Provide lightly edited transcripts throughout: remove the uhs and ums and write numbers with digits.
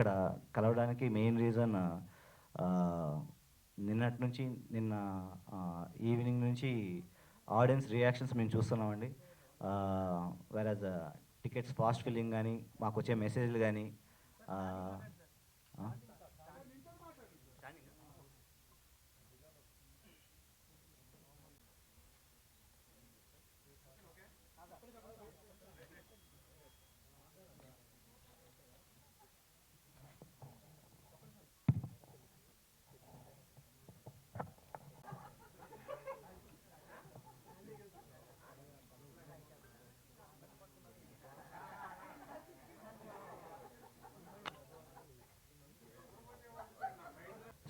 ఇక్కడ కలవడానికి main reason నిన్నటి నుంచి నిన్న ఈవినింగ్ నుంచి ఆడియన్స్ రియాక్షన్స్ మేము చూస్తున్నామండి. వేరేజ్ టికెట్స్ ఫాస్ట్ ఫిల్లింగ్ కానీ మాకు వచ్చే మెసేజ్లు కానీ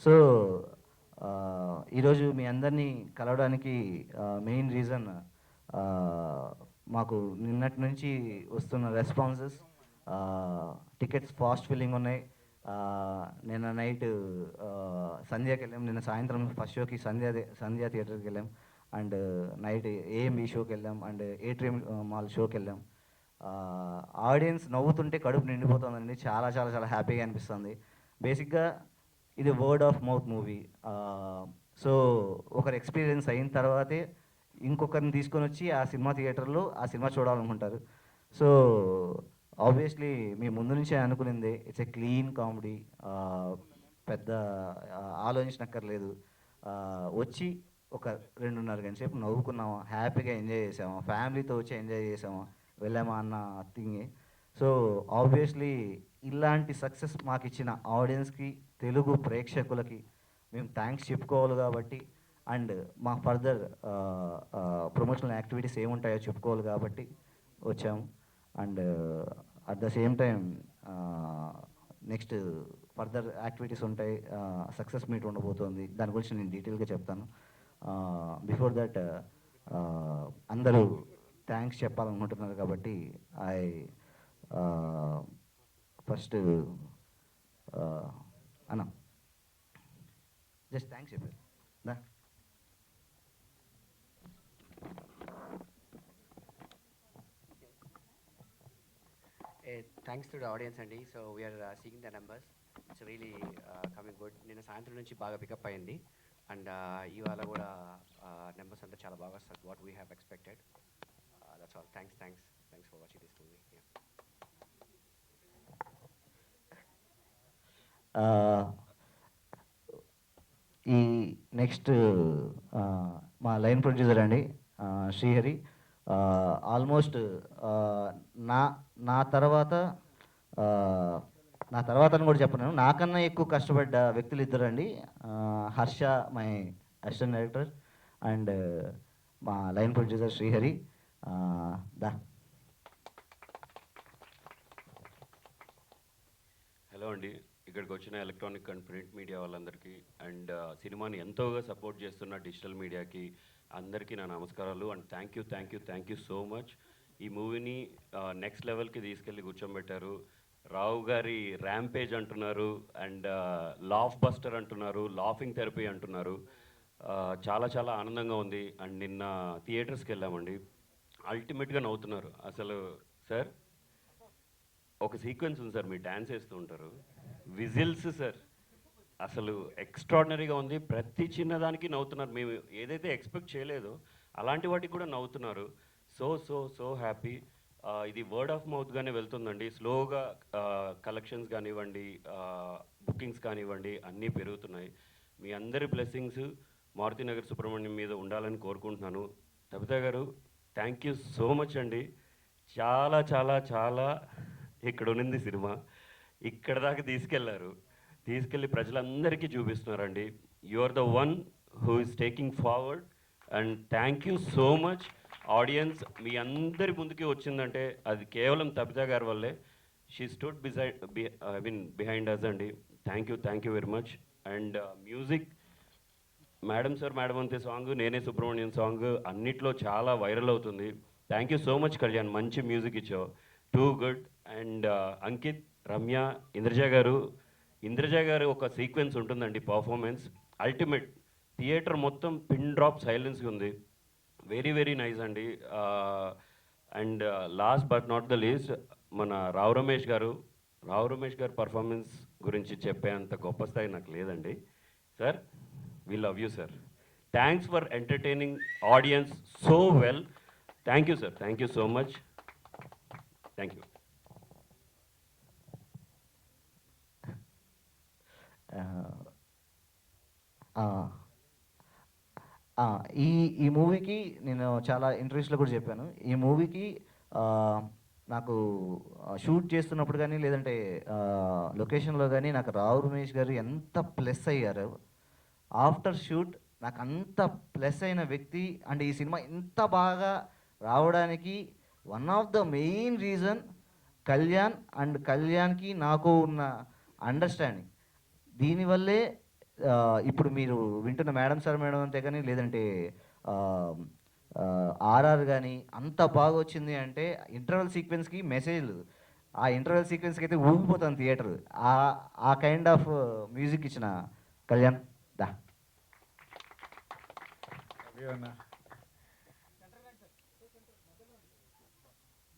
సో ఈరోజు మీ అందరినీ కలవడానికి మెయిన్ రీజన్ మాకు నిన్నటి నుంచి వస్తున్న రెస్పాన్సెస్. టికెట్స్ ఫాస్ట్ ఫిల్లింగ్ ఉన్నాయి. నిన్న నైట్ సంధ్యాకి వెళ్ళాం, నిన్న సాయంత్రం ఫస్ట్ షోకి సంధ్యా థియేటర్కి వెళ్ళాం, అండ్ నైట్ ఏఎంబి షోకి వెళ్ళాం, అండ్ ఏట్రియం మాల్ షోకి వెళ్ళాం. ఆడియన్స్ నవ్వుతుంటే కడుపు నిండిపోతుందండి. చాలా చాలా చాలా హ్యాపీగా అనిపిస్తుంది. బేసిక్గా ఇది word of mouth movie. So ఒకరు ఎక్స్పీరియన్స్ అయిన తర్వాతే ఇంకొకరిని తీసుకొని వచ్చి ఆ సినిమా థియేటర్లో ఆ సినిమా చూడాలనుకుంటారు. సో ఆబ్వియస్లీ మీ ముందు నుంచే అనుకునింది ఇట్స్ ఎ క్లీన్ కామెడీ. పెద్ద ఆలోచించనక్కర్లేదు. వచ్చి ఒక 2:30 గంటల సేపు నవ్వుకున్నామా, హ్యాపీగా ఎంజాయ్ చేసామా, ఫ్యామిలీతో వచ్చి ఎంజాయ్ చేసామా, వెళ్ళామా అన్న థింగే. సో ఆబ్వియస్లీ ఇలాంటి సక్సెస్ మాకు ఇచ్చిన ఆడియన్స్కి, తెలుగు ప్రేక్షకులకి మేము థ్యాంక్స్ చెప్పుకోవాలి కాబట్టి, అండ్ మా ఫర్దర్ ప్రమోషనల్ యాక్టివిటీస్ ఏముంటాయో చెప్పుకోవాలి కాబట్టి వచ్చాము. And at the same time next further activities ఉంటాయి. సక్సెస్ మీట్ ఉండబోతోంది, దాని గురించి నేను డీటెయిల్గా చెప్తాను. బిఫోర్ దట్ అందరూ థ్యాంక్స్ చెప్పాలనుకుంటున్నారు కాబట్టి ఐ ఫస్ట్ అన్న జస్ట్ థ్యాంక్స్ చెప్పారు. Thanks to the audience అండి. So we're seeing the numbers, it's really coming good. నిన్న సాయంత్రం నుంచి బాగా పికప్ అయింది, అండ్ ఇవాళ కూడా నెంబర్స్ అంతా చాలా బాగా వస్తుంది, what we have expected. That's all. Thanks for watching this movie. ఈ నెక్స్ట్ మా లైన్ ప్రొడ్యూసర్ అండి, శ్రీహరి. ఆల్మోస్ట్ నా నా తర్వాత అని కూడా చెప్పను, నాకన్నా ఎక్కువ కష్టపడ్డ వ్యక్తులు ఇద్దరండి. Harsha my assistant director, and మా లైన్ ప్రొడ్యూసర్ శ్రీహరి. దా హలో అండి. ఇక్కడికి వచ్చిన ఎలక్ట్రానిక్ అండ్ ప్రింట్ మీడియా వాళ్ళందరికీ, అండ్ సినిమాని ఎంతోగా సపోర్ట్ చేస్తున్న డిజిటల్ మీడియాకి అందరికీ నా నమస్కారాలు. And thank you so much. ఈ మూవీని నెక్స్ట్ లెవెల్కి తీసుకెళ్ళి కూర్చోబెట్టారు. రావు గారి ర్యాంపేజ్ అంటున్నారు, అండ్ లాఫ్ బస్టర్ అంటున్నారు, లాఫింగ్ థెరపీ అంటున్నారు. చాలా చాలా ఆనందంగా ఉంది. అండ్ నిన్న థియేటర్స్కి వెళ్ళామండి, అల్టిమేట్గా నవ్వుతున్నారు అసలు. సార్ ఒక సీక్వెన్స్ ఉంది సార్, మీరు డ్యాన్స్ వేస్తూ ఉంటారు, విజిల్స్ సార్, అసలు ఎక్స్ట్రాడినరీగా ఉంది. ప్రతి చిన్నదానికి నవ్వుతున్నారు. మేము ఏదైతే ఎక్స్పెక్ట్ చేయలేదో అలాంటి వాటికి కూడా నవ్వుతున్నారు. So so so happy. ఇది వర్డ్ ఆఫ్ మౌత్గానే వెళ్తుందండి. స్లోగా కలెక్షన్స్ కానివ్వండి, బుకింగ్స్ కానివ్వండి, అన్నీ పెరుగుతున్నాయి. మీ అందరి బ్లెస్సింగ్స్ మారుతినగర్ సుబ్రహ్మణ్యం మీద ఉండాలని కోరుకుంటున్నాను. తబితా గారు, థ్యాంక్ యూ సో మచ్ అండి. చాలా చాలా చాలా ఇక్కడ ఉన్నింది సినిమా, ఇక్కడ దాకా తీసుకెళ్ళి ప్రజలందరికీ చూపిస్తున్నారండి. You are the one who is taking forward, and thank you so much. Audience మీ అందరి ముందుకి వచ్చిందంటే అది కేవలం తబితా గారి వల్లే. షీ స్టూడ్ బిహైండ్ అస్ అండి. Thank you very much. And music, madam అంతే సాంగ్, నేనే సుబ్రహ్మణ్యం సాంగ్ అన్నిట్లో చాలా వైరల్ అవుతుంది. Thank you so much Kalyan, మంచి మ్యూజిక్ ఇచ్చావు, too good. And Ankit, Ramya, Indraja గారు ఒక సీక్వెన్స్ ఉంటుందండి, పర్ఫార్మెన్స్ అల్టిమేట్. థియేటర్ మొత్తం పిన్ డ్రాప్ సైలెన్స్గా ఉంది. వెరీ వెరీ నైస్ అండి. And last but not the least మన రావు రమేష్ గారు, రావు రమేష్ గారి పర్ఫార్మెన్స్ గురించి చెప్పేంత గొప్ప స్థాయి నాకు లేదండి. Sir, we love you sir. Thanks for entertaining audience so well. Thank you sir, thank you so much. Thank you. ఈ ఈ మూవీకి నేను చాలా ఇంటర్వ్యూస్లో కూడా చెప్పాను. ఈ మూవీకి నాకు షూట్ చేస్తున్నప్పుడు కానీ లేదంటే లొకేషన్లో కానీ నాకు రావు రమేష్ గారు ఎంత ప్లస్ అయ్యారు. ఆఫ్టర్ షూట్ నాకు అంత ప్లస్ అయిన వ్యక్తి అండ్ ఈ సినిమా ఇంత బాగా రావడానికి one of the main reason Kalyan and కళ్యాణ్కి నాకు ఉన్న అండర్స్టాండింగ్. దీనివల్లే ఇప్పుడు మీరు వింటున్న మేడం సార్ మేడం అంతే కానీ లేదంటే ఆర్ఆర్ కానీ అంత బాగా వచ్చింది అంటే ఇంటర్వెల్ సీక్వెన్స్కి మెసేజ్లు, ఆ ఇంటర్వెల్ సీక్వెన్స్కి అయితే ఊగిపోతాను థియేటర్. ఆ కైండ్ ఆఫ్ మ్యూజిక్ ఇచ్చిన కళ్యాణ్ దా.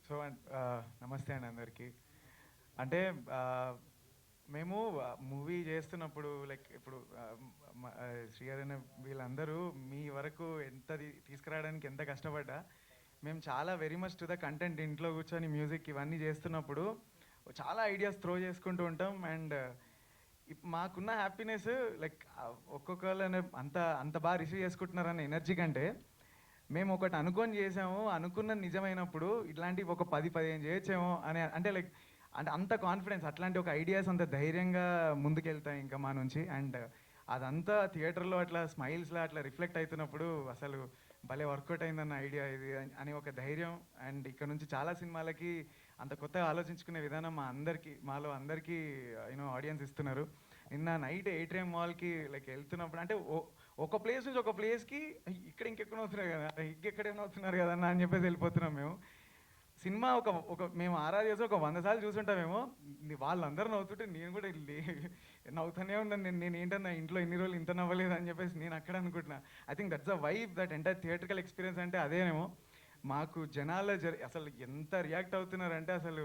సో నమస్తే అండి అందరికీ. అంటే మేము మూవీ చేస్తున్నప్పుడు లైక్ ఇప్పుడు శ్రీగారు అనే వీళ్ళందరూ మీ వరకు తీసుకురావడానికి ఎంత కష్టపడ్డా, మేము చాలా very much to the content. ఇంట్లో కూర్చొని మ్యూజిక్ ఇవన్నీ చేస్తున్నప్పుడు చాలా ఐడియాస్ త్రో చేసుకుంటూ ఉంటాం. అండ్ మాకున్న హ్యాపీనెస్ లైక్ ఒక్కొక్కళ్ళని అంత బాగా రిసీవ్ చేసుకుంటున్నారన్న ఎనర్జీ కంటే మేము ఒకటి అనుకొని చేసాము, అనుకున్న నిజమైనప్పుడు ఇట్లాంటివి ఒక 10-15 చేయొచ్చేమో అని అంటే లైక్ అంటే అంత కాన్ఫిడెన్స్, అట్లాంటి ఒక ఐడియాస్ అంత ధైర్యంగా ముందుకెళ్తాయి ఇంకా మా నుంచి. అండ్ అదంతా థియేటర్లో అట్లా స్మైల్స్లో అట్లా రిఫ్లెక్ట్ అవుతున్నప్పుడు అసలు భలే వర్కౌట్ అయిందన్న ఐడియా ఇది అని ఒక ధైర్యం. అండ్ ఇక్కడ నుంచి చాలా సినిమాలకి అంత కొత్తగా ఆలోచించుకునే విధానం మాలో అందరికీ ఆడియన్స్ ఇస్తున్నారు. నిన్న నైట్ ఏటీఎం మాల్కి లైక్ వెళ్తున్నప్పుడు అంటే ఒక ప్లేస్ నుంచి ఒక ప్లేస్కి ఇక్కడ ఇంకెక్కడ అవుతున్నారు కదా, ఇంకెక్కడేమైనా అవుతున్నారు కదన్నా అని చెప్పేసి వెళ్ళిపోతున్నాం మేము. సినిమా ఒక మేము ఆర్ఆర్ చేసి ఒక 100 సార్లు చూసుంటామేమో. వాళ్ళందరూ నవ్వుతుంటే నేను కూడా నవ్వుతూనే ఉన్నాను. నేను ఏంటన్నా ఇంట్లో ఇన్ని రోజులు ఇంత నవ్వలేదు అని చెప్పేసి నేను అక్కడ అనుకుంటున్నా. I think that's a vibe, that entire theatrical experience అంటే అదేనేమో. మాకు జనాలు అసలు ఎంత రియాక్ట్ అవుతున్నారంటే అసలు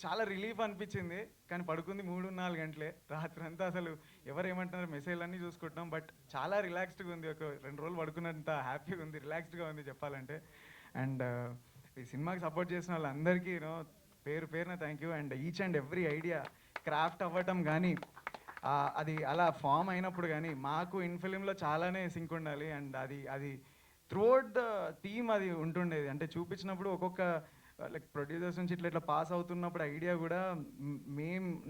చాలా రిలీఫ్ అనిపించింది. కానీ పడుకుంది 3-4 గంటలే రాత్రి అంతా. అసలు ఎవరు ఏమంటున్నారు మెసేజ్లు అన్నీ చూసుకుంటున్నాం. బట్ చాలా రిలాక్స్డ్గా ఉంది. ఒక 2 రోజులు పడుకున్నంత హ్యాపీగా ఉంది, రిలాక్స్డ్గా ఉంది చెప్పాలంటే. అండ్ ఈ సినిమాకి సపోర్ట్ చేసిన వాళ్ళందరికీ పేరు పేరున thank you. And each and every idea craft అవ్వటం కానీ అది అలా ఫామ్ అయినప్పుడు కానీ మాకు ఇన్ఫిలింలో చాలానే సింక్ ఉండాలి. అండ్ అది త్రూఅవుట్ ద థీమ్ అది ఉంటుండేది. అంటే చూపించినప్పుడు ఒక్కొక్క లైక్ ప్రొడ్యూసర్స్ నుంచి ఇట్లా పాస్ అవుతున్నప్పుడు ఐడియా కూడా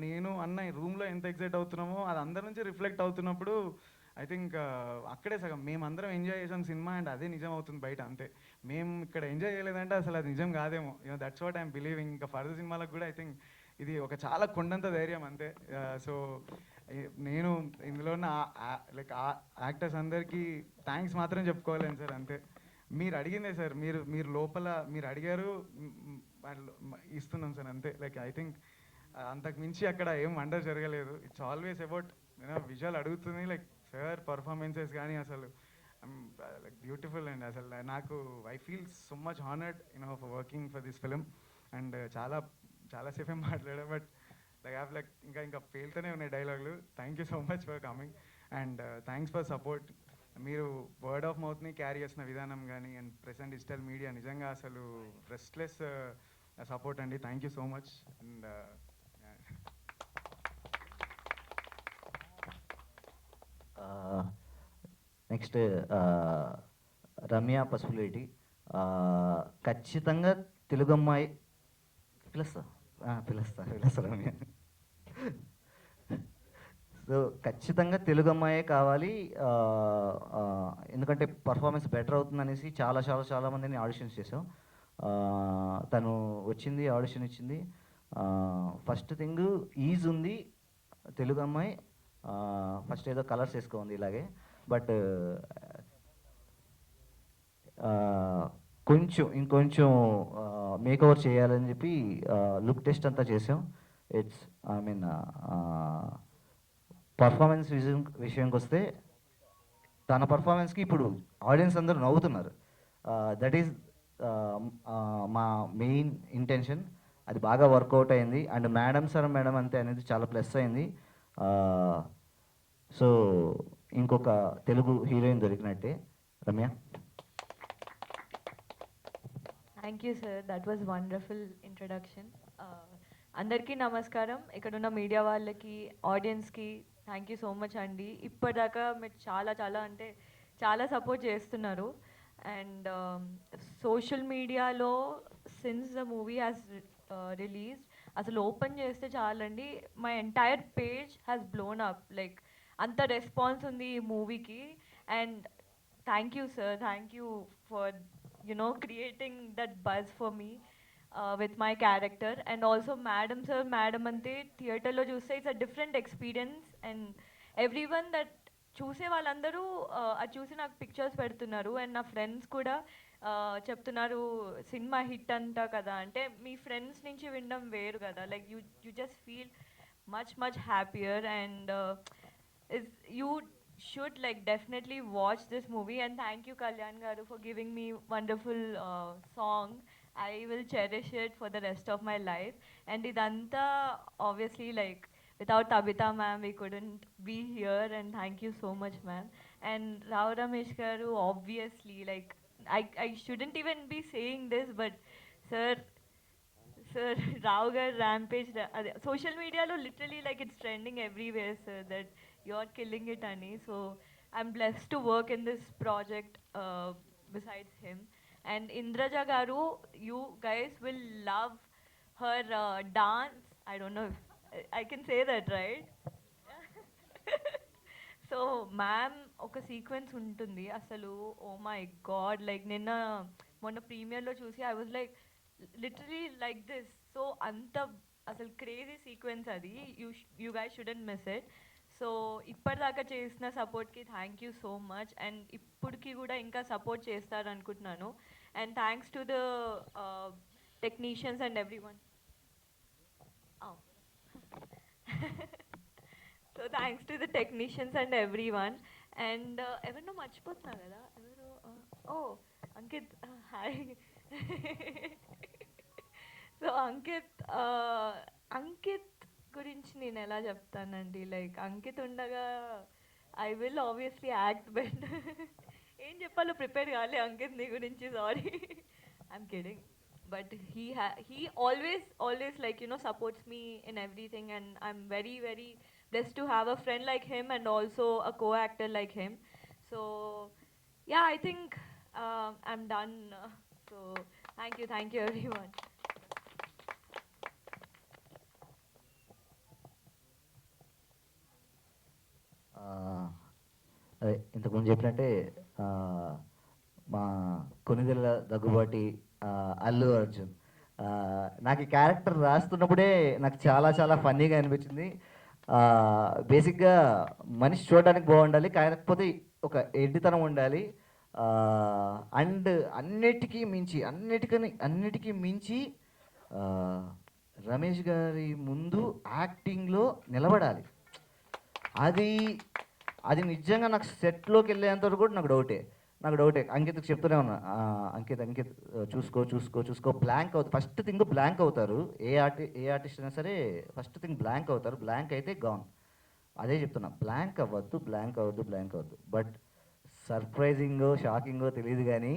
నేను అన్న రూమ్లో ఎంత ఎగ్జైట్ అవుతున్నామో అది అందరి నుంచి రిఫ్లెక్ట్ అవుతున్నప్పుడు ఐ థింక్ అక్కడే సగం మేమందరం ఎంజాయ్ చేసాం సినిమా. అండ్ అదే నిజం అవుతుంది బయట అంతే. మేము ఇక్కడ ఎంజాయ్ చేయలేదంటే అసలు అది నిజం కాదేమో. That's what I'm believing. ఇంకా ఫర్దర్ సినిమాలకు కూడా ఐ థింక్ ఇది ఒక చాలా కొండంత ధైర్యం అంతే. సో నేను ఇందులో ఉన్న లైక్ యాక్టర్స్ అందరికీ థ్యాంక్స్ మాత్రం చెప్పుకోలేను సార్, అంతే. మీరు అడిగిందే సార్, మీరు లోపల మీరు అడిగారు, ఇస్తున్నాం సార్ అంతే. లైక్ ఐ థింక్ అంతకు మించి అక్కడ ఏం వండర్ జరగలేదు. ఇట్స్ ఆల్వేస్ అబౌట్ విజువల్ అడుగుతుంది లైక్ సార్ పర్ఫార్మెన్సెస్ కానీ అసలు లైక్ బ్యూటిఫుల్. అండ్ అసలు నాకు I feel so much honoured for working for this film. And చాలాసేపే మాట్లాడా బట్ లైక్ ఇంకా పేలుతూనే ఉన్నాయి డైలాగులు. Thank you so much for coming and thanks for support. మీరు వర్డ్ ఆఫ్ మౌత్ని క్యారీ చేసిన విధానం కానీ అండ్ ప్రెసెంట్ డిజిటల్ మీడియా నిజంగా అసలు రెస్ట్లెస్ సపోర్ట్ అండి. Thank you so much. And next Ramya Pasupuleti ఖచ్చితంగా తెలుగు అమ్మాయి పిలుస్తా రమ్య. సో ఖచ్చితంగా తెలుగు అమ్మాయే కావాలి, ఎందుకంటే పర్ఫార్మెన్స్ బెటర్ అవుతుందనేసి చాలా మందిని ఆడిషన్స్ చేసాం. తను వచ్చింది, ఆడిషన్ ఇచ్చింది. ఫస్ట్ థింగ్ ఈజ్ ఉంది, తెలుగు అమ్మాయి. ఫస్ట్ ఏదో కలర్స్ వేసుకోండి ఇలాగే, బట్ ఇంకొంచెం మేకఓవర్ చేయాలని చెప్పి లుక్ టెస్ట్ అంతా చేసాం. ఇట్స్ పర్ఫార్మెన్స్ విషయంకి వస్తే తన పర్ఫార్మెన్స్కి ఇప్పుడు ఆడియన్స్ అందరూ నవ్వుతున్నారు. దట్ ఈస్ మా మెయిన్ ఇంటెన్షన్. అది బాగా వర్కౌట్ అయింది. అండ్ మేడం సార్ మేడం అంతే అనేది చాలా ప్లస్ అయింది. సో ఇంకొక తెలుగు హీరోయిన్ దొరికినట్టే. Ramya. Thank you sir, that was wonderful introduction. అందరికీ నమస్కారం, ఇక్కడున్న మీడియా వాళ్ళకి, ఆడియన్స్కి థ్యాంక్ యూ సో మచ్ అండి. ఇప్పటిదాకా మీరు చాలా అంటే చాలా సపోర్ట్ చేస్తున్నారు. అండ్ సోషల్ మీడియాలో since the movie has released అసలు ఓపెన్ చేస్తే చాలండి, my entire page has blown up. Like అంత రెస్పాన్స్ ఉంది ఈ మూవీకి. And thank you sir, thank you for creating that buzz for me with my character. And also madam sir, madam ante theater lo chuste it's a different experience. And everyone that చూసే వాళ్ళందరూ అది చూసి నాకు pictures పెడుతున్నారు. And నా friends కూడా చెప్తున్నారు cinema hit అంట కదా. అంటే మీ ఫ్రెండ్స్ నుంచి వినడం వేరు కదా. Like you just feel much happier. And you should like definitely watch this movie. And thank you Kalyan garu for giving me wonderful song. I will cherish it for the rest of my life. And idanta obviously like without Tabitha ma'am we couldn't be here. And thank you so much ma'am. And Rao Ramesh garu, obviously like I shouldn't even be saying this, but sir Rao gar rampage social media lo literally like it's trending everywhere sir, that you're killing it ani. So I'm blessed to work in this project besides him. And Indraja garu, you guys will love her dance. I don't know if I can say that right. So ma'am ఒక sequence ఉంటుంది అసలు, oh my God, like మొన్న ప్రీమియర్లో చూసి I was like literally like this. So అంత అసలు crazy sequence అది. You guys shouldn't miss it. So ఇప్పటిదాకా చేసిన సపోర్ట్కి thank you so much. And ఇప్పటికి కూడా ఇంకా సపోర్ట్ చేస్తారు అనుకుంటున్నాను. And thanks to the technicians and everyone. So thanks to the technicians and everyone. And ఎవరినో మర్చిపోతున్నా కదా, ఎవరు, ఓ అంకిత్, హాయ్. సో అంకిత్ గురించి నేను ఎలా చెప్తానండి, లైక్ అంకిత్ ఉండగా I will obviously act bet. ఏం చెప్పాలో ప్రిపేర్ కాలే అంకిత్ నీ గురించి, sorry, I'm kidding. But he always like supports me in everything. And I'm very blessed to have a friend like him and also a co-actor like him. So yeah, I think I'm done. So thank you everyone. అదే ఇంతకుముందు చెప్పినట్టే మా కొనిదెల దగ్గుబాటి అల్లు అర్జున్, నాకు ఈ character రాస్తున్నప్పుడే నాకు చాలా ఫన్నీగా అనిపించింది. బేసిక్గా మనిషి చూడడానికి బాగుండాలి, కాకపోతే ఒక ఎడ్డితనం ఉండాలి. అండ్ అన్నిటికీ మించి రమేష్ గారి ముందు యాక్టింగ్లో నిలబడాలి. అది నిజంగా నాకు సెట్లోకి వెళ్ళేంతవరకు కూడా నాకు డౌటే. అంకిత్కి చెప్తూనే ఉన్నా, అంకిత్ చూసుకో బ్లాంక్ అవుతుంది. ఫస్ట్ థింగ్ బ్లాంక్ అవుతారు. ఏ ఆర్టిస్ట్ అయినా సరే ఫస్ట్ థింగ్ బ్లాంక్ అవుతారు. బ్లాంక్ అయితే గాన్. అదే చెప్తున్నా, బ్లాంక్ అవ్వద్దు. బట్ సర్ప్రైజింగో షాకింగో తెలియదు కానీ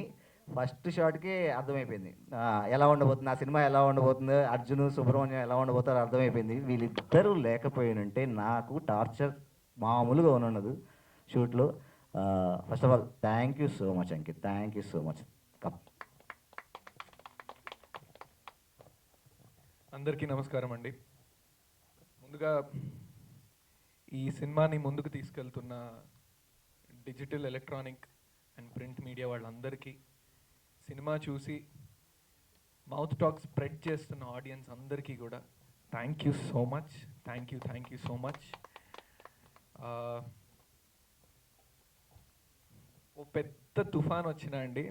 ఫస్ట్ షాట్కే అర్థమైపోయింది ఎలా ఉండబోతుంది, ఆ సినిమా ఎలా ఉండబోతుందో, అర్జున్ సుబ్రహ్మణ్యం ఎలా ఉండబోతారో అర్థమైపోయింది. వీళ్ళిద్దరూ లేకపోయినంటే నాకు టార్చర్ మామూలుగా ఉండదు షూట్లో. First of all thank you so much Ankit, thank you so much. అందరికీ నమస్కారం అండి. ముందుగా ఈ సినిమాని ముందుకు తీసుకెళ్తున్న digital, electronic and print media వాళ్ళందరికీ, సినిమా చూసి మౌత్ టాక్ స్ప్రెడ్ చేస్తున్న ఆడియన్స్ అందరికీ కూడా థ్యాంక్ యూ సో మచ్. ఓ పెద్ద తుఫాన్ వచ్చినా అండి,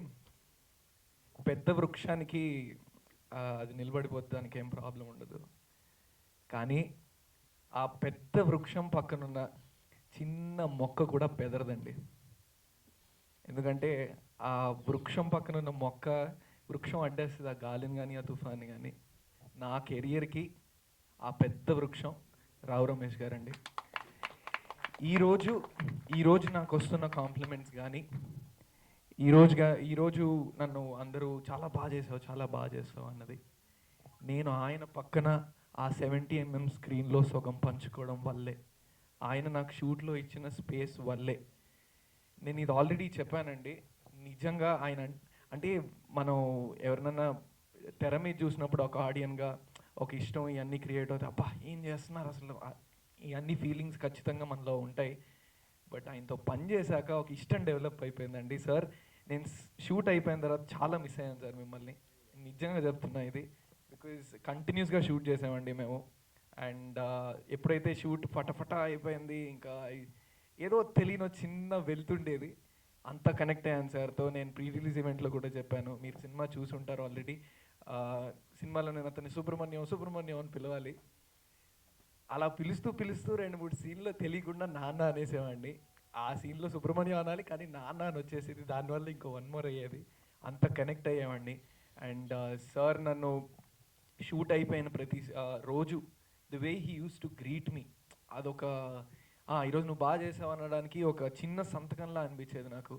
పెద్ద వృక్షానికి అది నిలబడిపోతానికి ఏం ప్రాబ్లం ఉండదు. కానీ ఆ పెద్ద వృక్షం పక్కనున్న చిన్న మొక్క కూడా బెదరదండి. ఎందుకంటే ఆ వృక్షం పక్కనున్న వృక్షం అడ్డేస్తుంది ఆ గాలిని కానీ, ఆ తుఫాన్ని కానీ. నా కెరియర్కి ఆ పెద్ద వృక్షం రావు రమేష్ గారండి. ఈరోజు నాకు వస్తున్న కాంప్లిమెంట్స్ కానీ ఈరోజు నన్ను అందరూ చాలా బాగా చేసావు అన్నది, నేను ఆయన పక్కన ఆ 70 mm స్క్రీన్లో సగం పంచుకోవడం వల్లే, ఆయన నాకు షూట్లో ఇచ్చిన స్పేస్ వల్లే. నేను ఇది ఆల్రెడీ చెప్పానండి. నిజంగా ఆయన అంటే మనం ఎవరినన్నా తెర మీద చూసినప్పుడు ఒక ఆడియన్గా ఒక ఇష్టం ఇవన్నీ క్రియేట్ అవుతాయి. అబ్బా ఏం చేస్తున్నారు అసలు, ఇవన్నీ ఫీలింగ్స్ ఖచ్చితంగా మనలో ఉంటాయి. బట్ ఆయనతో పని చేశాక ఒక ఇష్టం డెవలప్ అయిపోయిందండి. సార్ నేను షూట్ అయిపోయిన తర్వాత చాలా మిస్ అయ్యాను సార్ మిమ్మల్ని, నిజంగా చెప్తున్నా ఇది. బికాజ్ కంటిన్యూస్గా షూట్ చేసామండి మేము. అండ్ ఎప్పుడైతే షూట్ ఫటఫటా అయిపోయింది, ఇంకా ఏదో తెలియని చిన్న వెళ్తుండేది, అంత కనెక్ట్ అయ్యాను సార్తో. నేను ప్రీ రిలీజ్ ఈవెంట్లో కూడా చెప్పాను, మీరు సినిమా చూసి ఉంటారు ఆల్రెడీ. సినిమాలో నేను అతన్ని సుబ్రహ్మణ్యం అని పిలవాలి. అలా పిలుస్తూ 2-3 సీన్లో తెలియకుండా నాన్న అనేసేవాడిని. ఆ సీన్లో సుబ్రహ్మణ్యం అనాలి కానీ నాన్న అని వచ్చేసేది, దానివల్ల ఇంకో 1 more అయ్యేది. అంత కనెక్ట్ అయ్యేవాడిని. అండ్ సార్ నన్ను షూట్ అయిపోయిన ప్రతి రోజు the way he used to greet me, అదొక ఈరోజు నువ్వు బాగా చేసావు అనడానికి ఒక చిన్న సంతకంలా అనిపించేది నాకు.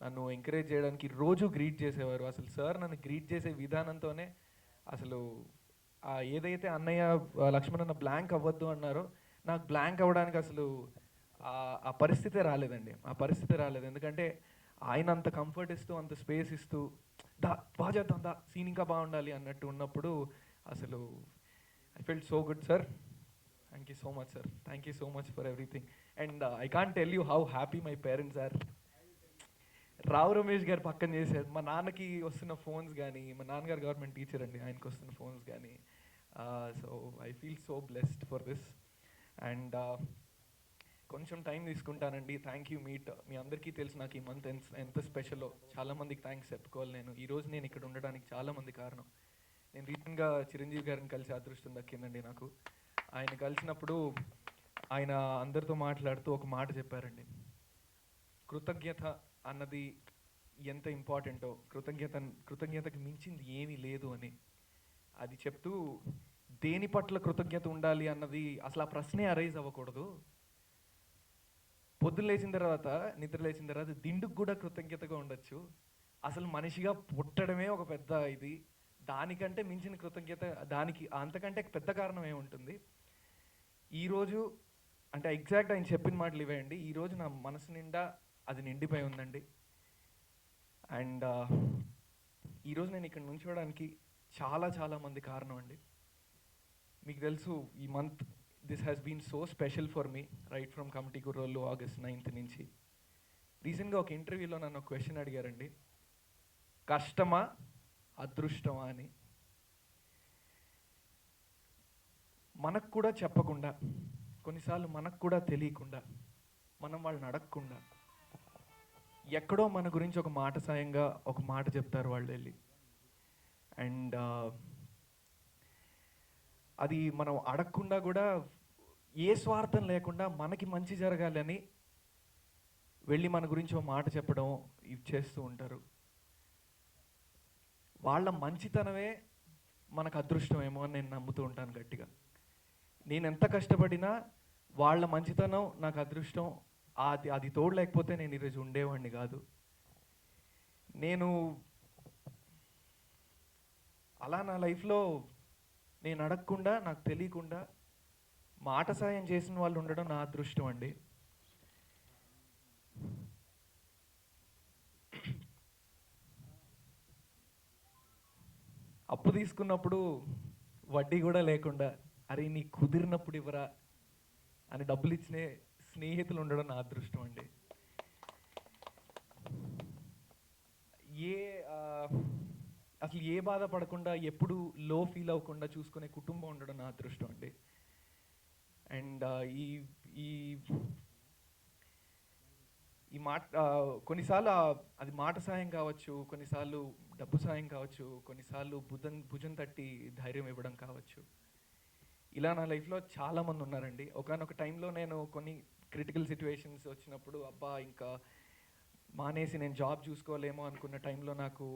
నన్ను ఎంకరేజ్ చేయడానికి రోజు గ్రీట్ చేసేవారు. అసలు సార్ నన్ను గ్రీట్ చేసే విధానంతోనే అసలు ఏదైతే అన్నయ్య లక్ష్మణ్ బ్లాంక్ అవ్వద్దు అన్నారో, నాకు బ్లాంక్ అవ్వడానికి అసలు ఆ పరిస్థితే రాలేదండి. ఎందుకంటే ఆయన అంత కంఫర్ట్ ఇస్తూ, అంత స్పేస్ ఇస్తూ, బాగా చేద్దాం, సీన్ ఇంకా బాగుండాలి అన్నట్టు ఉన్నప్పుడు అసలు I felt so good sir. Thank you so much sir. Thank you so much for everything. And I can't tell you how happy my parents are. Rao Ramesh garu పక్కన చేశారు. మా నాన్నకి వస్తున్న ఫోన్స్ కానీ, మా నాన్నగారు గవర్నమెంట్ టీచర్ అండి, ఆయనకు వస్తున్న ఫోన్స్ కానీ, so I feel so blessed for this. And కొంచెం టైం తీసుకుంటానండి. థ్యాంక్ యూ మీ అందరికీ తెలుసు నాకు ఈ మంత్ ఎంత స్పెషలో. చాలామందికి థ్యాంక్స్ చెప్పుకోవాలి నేను. ఈరోజు నేను ఇక్కడ ఉండడానికి చాలామంది కారణం. నేను రీసెంట్గా చిరంజీవి గారిని కలిసి అదృష్టం దక్కిందండి నాకు. ఆయన కలిసినప్పుడు ఆయన అందరితో మాట్లాడుతూ ఒక మాట చెప్పారండి, కృతజ్ఞత అన్నది ఎంత ఇంపార్టెంటో, కృతజ్ఞతకి మించింది ఏమీ లేదు అని. అది చెప్తూ దేని పట్ల కృతజ్ఞత ఉండాలి అన్నది అసలు ఆ ప్రశ్నే అరైజ్ అవ్వకూడదు. పొద్దున్న నిద్ర లేచిన తర్వాత దిండుకు కూడా కృతజ్ఞతగా ఉండొచ్చు. అసలు మనిషిగా పుట్టడమే ఒక పెద్ద ఇది. దానికంటే మించిన కృతజ్ఞత, దానికి అంతకంటే పెద్ద కారణం ఏముంటుంది. ఈరోజు అంటే ఎగ్జాక్ట్ ఆయన చెప్పిన మాటలు ఇవేయండి. ఈరోజు నా మనసు నిండా అది నిండిపోయి ఉందండి. అండ్ ఈరోజు నేను ఇక్కడ నుంచోడానికి చాలా మంది కారణం అండి. మీకు తెలుసు ఈ month this has been so special for me right from committee కుర్రోళ్ళు August 9th నుంచి. రీసెంట్గా ఒక ఇంటర్వ్యూలో నన్ను ఒక క్వశ్చన్ అడిగారండి, కష్టమా అదృష్టమా అని. మనకు కూడా చెప్పకుండా, కొన్నిసార్లు మనకు కూడా తెలియకుండా, మనం వాళ్ళని అడగకుండా ఎక్కడో మన గురించి ఒక మాట సాయంగా ఒక మాట చెప్తారు వాళ్ళు వెళ్ళి. అండ్ అది మనం అడగకుండా కూడా ఏ స్వార్థం లేకుండా మనకి మంచి జరగాలని వెళ్ళి మన గురించి ఒక మాట చెప్పడం ఇవి చేస్తూ ఉంటారు. వాళ్ళ మంచితనమే మనకు అదృష్టమేమో అని నేను నమ్ముతూ ఉంటాను గట్టిగా. నేను ఎంత కష్టపడినా వాళ్ళ మంచితనం నాకు అదృష్టం. అది తోడు లేకపోతే నేను ఈరోజు ఉండేవాడిని కాదు. నేను అలా నా లైఫ్లో నేను అడగకుండా, నాకు తెలియకుండా మాట సాయం చేసిన వాళ్ళు ఉండడం నా అదృష్టం అండి. అప్పు తీసుకున్నప్పుడు వడ్డీ కూడా లేకుండా, అరే నీ కుదిరినప్పుడు ఇవ్వరా అని డబ్బులు ఇచ్చిన స్నేహితులు ఉండడం నా అదృష్టం అండి. అసలు ఏ బాధపడకుండా, ఎప్పుడు లో ఫీల్ అవ్వకుండా చూసుకునే కుటుంబం ఉండడం నా అదృష్టం అండి. అండ్ ఈ మాట కొన్నిసార్లు అది మాట సాయం కావచ్చు, కొన్నిసార్లు డబ్బు సాయం కావచ్చు, కొన్నిసార్లు భుజం తట్టి ధైర్యం ఇవ్వడం కావచ్చు. ఇలా నా లైఫ్లో చాలామంది ఉన్నారండి. ఒకానొక టైంలో నేను కొన్ని క్రిటికల్ సిచ్యువేషన్స్ వచ్చినప్పుడు అబ్బా ఇంకా మానేసి నేను జాబ్ చూసుకోలేమో అనుకున్న టైంలో నాకు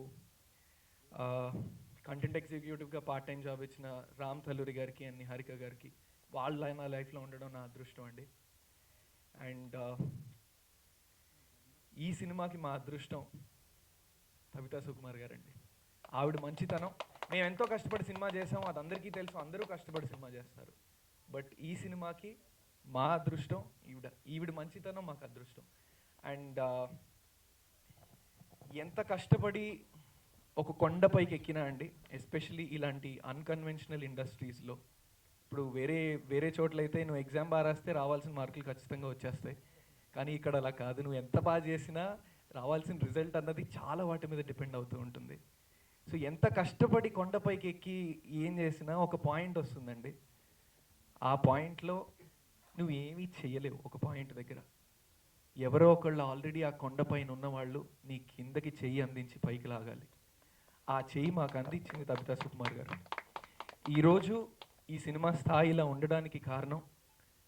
కంటెంట్ ఎగ్జిక్యూటివ్గా పార్ట్ టైం జాబ్ ఇచ్చిన రామ్ తల్లూరి గారికి అండ్ నిహారిక గారికి వాళ్ళ నా లైఫ్లో ఉండడం నా అదృష్టం అండి. అండ్ ఈ సినిమాకి మా అదృష్టం కవితా సుకుమార్ గారండి. ఆవిడ మంచితనం, మేము ఎంతో కష్టపడి సినిమా చేసాం, అది అందరికీ తెలుసు, అందరూ కష్టపడి సినిమా చేస్తారు. బట్ ఈ సినిమాకి మా అదృష్టం ఈవిడ మంచితనం మాకు అదృష్టం. అండ్ ఎంత కష్టపడి ఒక కొండపైకి ఎక్కినా అండి, ఎస్పెషలీ ఇలాంటి అన్కన్వెన్షనల్ ఇండస్ట్రీస్లో, ఇప్పుడు వేరే చోట్లయితే నువ్వు ఎగ్జామ్ బాగా రాస్తే రావాల్సిన మార్కులు ఖచ్చితంగా వచ్చేస్తాయి, కానీ ఇక్కడ అలా కాదు. నువ్వు ఎంత బాగా చేసినా రావాల్సిన రిజల్ట్ అన్నది చాలా వాటి మీద డిపెండ్ అవుతూ ఉంటుంది. సో ఎంత కష్టపడి కొండపైకి ఎక్కి ఏం చేసినా ఒక పాయింట్ వస్తుందండి, ఆ పాయింట్లో నువ్వు ఏమీ చెయ్యలేవు. ఒక పాయింట్ దగ్గర ఎవరో ఒకళ్ళు ఆల్రెడీ ఆ కొండపైన ఉన్నవాళ్ళు నీ కిందకి చెయ్యి అందించి పైకి లాగాలి. ఆ చెయ్యి మాకు అందించింది కవితా సుకుమార్ గారు. ఈరోజు ఈ సినిమా స్థాయిలో ఉండడానికి కారణం,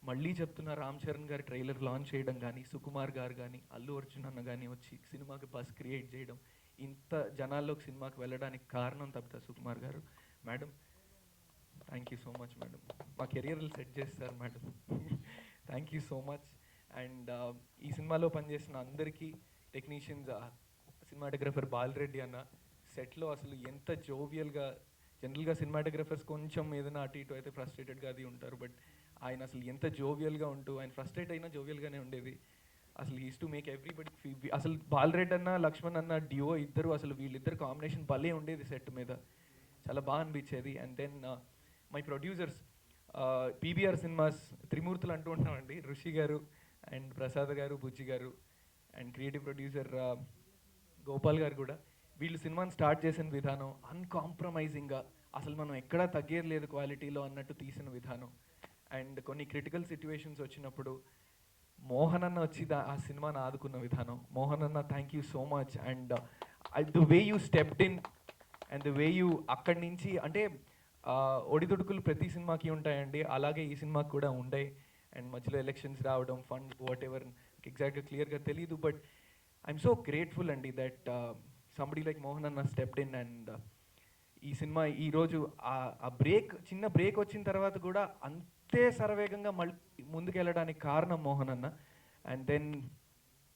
మళ్ళీ చెప్తున్న రామ్ చరణ్ గారి ట్రైలర్ లాంచ్ చేయడం కానీ, సుకుమార్ గారు కానీ, అల్లు అర్జున్ అన్న కానీ వచ్చి సినిమాకి బస్ క్రియేట్ చేయడం, ఇంత జనాల్లోకి సినిమాకి వెళ్ళడానికి కారణం కవితా సుకుమార్ గారు. Madam, thank you so much madam, మా కెరియర్లు సెట్ చేస్తారు madam. Thank you so much. And ఈ సినిమాలో పనిచేసిన అందరికీ, టెక్నీషియన్స్, సినిమాటోగ్రఫర్ బాలరెడ్డి అన్న, సెట్లో అసలు ఎంత జోవియల్గా, జనరల్గా సినిమాటోగ్రఫర్స్ కొంచెం ఏదైనా అటు ఇటు అయితే ఫ్రస్ట్రేటెడ్గా అది ఉంటారు, బట్ ఆయన అసలు ఎంత జోవియల్గా ఉంటూ, ఆయన ఫ్రస్ట్రేట్ అయినా జోవియల్గానే ఉండేది. అసలు ఈజ్ టు మేక్ ఎవ్రీబడి, అసలు బాలరెడ్డి అన్న లక్ష్మణ్ అన్న డియో ఇద్దరు, అసలు వీళ్ళిద్దరు కాంబినేషన్ భలే ఉండేది సెట్ మీద, చాలా బాగా అనిపించేది. And then my producers, PBR Cinemas త్రిమూర్తులు అంటూ ఉంటామండి, ఋషి గారు అండ్ ప్రసాద్ గారు, బుజ్జి గారు, అండ్ క్రియేటివ్ ప్రొడ్యూసర్ గోపాల్ గారు కూడా. వీళ్ళు సినిమాని స్టార్ట్ చేసిన విధానం అన్కాంప్రమైజింగ్గా, అసలు మనం ఎక్కడా తగ్గేది లేదు క్వాలిటీలో అన్నట్టు తీసిన విధానం. అండ్ కొన్ని క్రిటికల్ సిచ్యువేషన్స్ వచ్చినప్పుడు మోహన్ అన్న వచ్చి ఆ సినిమాని ఆదుకున్న విధానం. మోహన్ అన్న, thank you so much. And the way you stepped in and the way you అక్కడి నుంచి, అంటే ఒడిదుడుకులు ప్రతి సినిమాకి ఉంటాయండి, అలాగే ఈ సినిమాకి కూడా ఉంటాయి. అండ్ మధ్యలో ఎలక్షన్స్ రావడం, ఫండ్ వాట్ ఎవర్ ఎగ్జాక్ట్గా క్లియర్గా తెలియదు, బట్ ఐఎమ్ సో గ్రేట్ఫుల్ అండి దట్ సంబడి లైక్ మోహన్ అన్న స్టెప్డ్ ఇన్. అండ్ ఈ సినిమా ఈరోజు ఆ బ్రేక్, చిన్న బ్రేక్ వచ్చిన తర్వాత కూడా అంతే శరవేగంగా మళ్ళీ ముందుకెళ్ళడానికి కారణం మోహన్ అన్న. అండ్ దెన్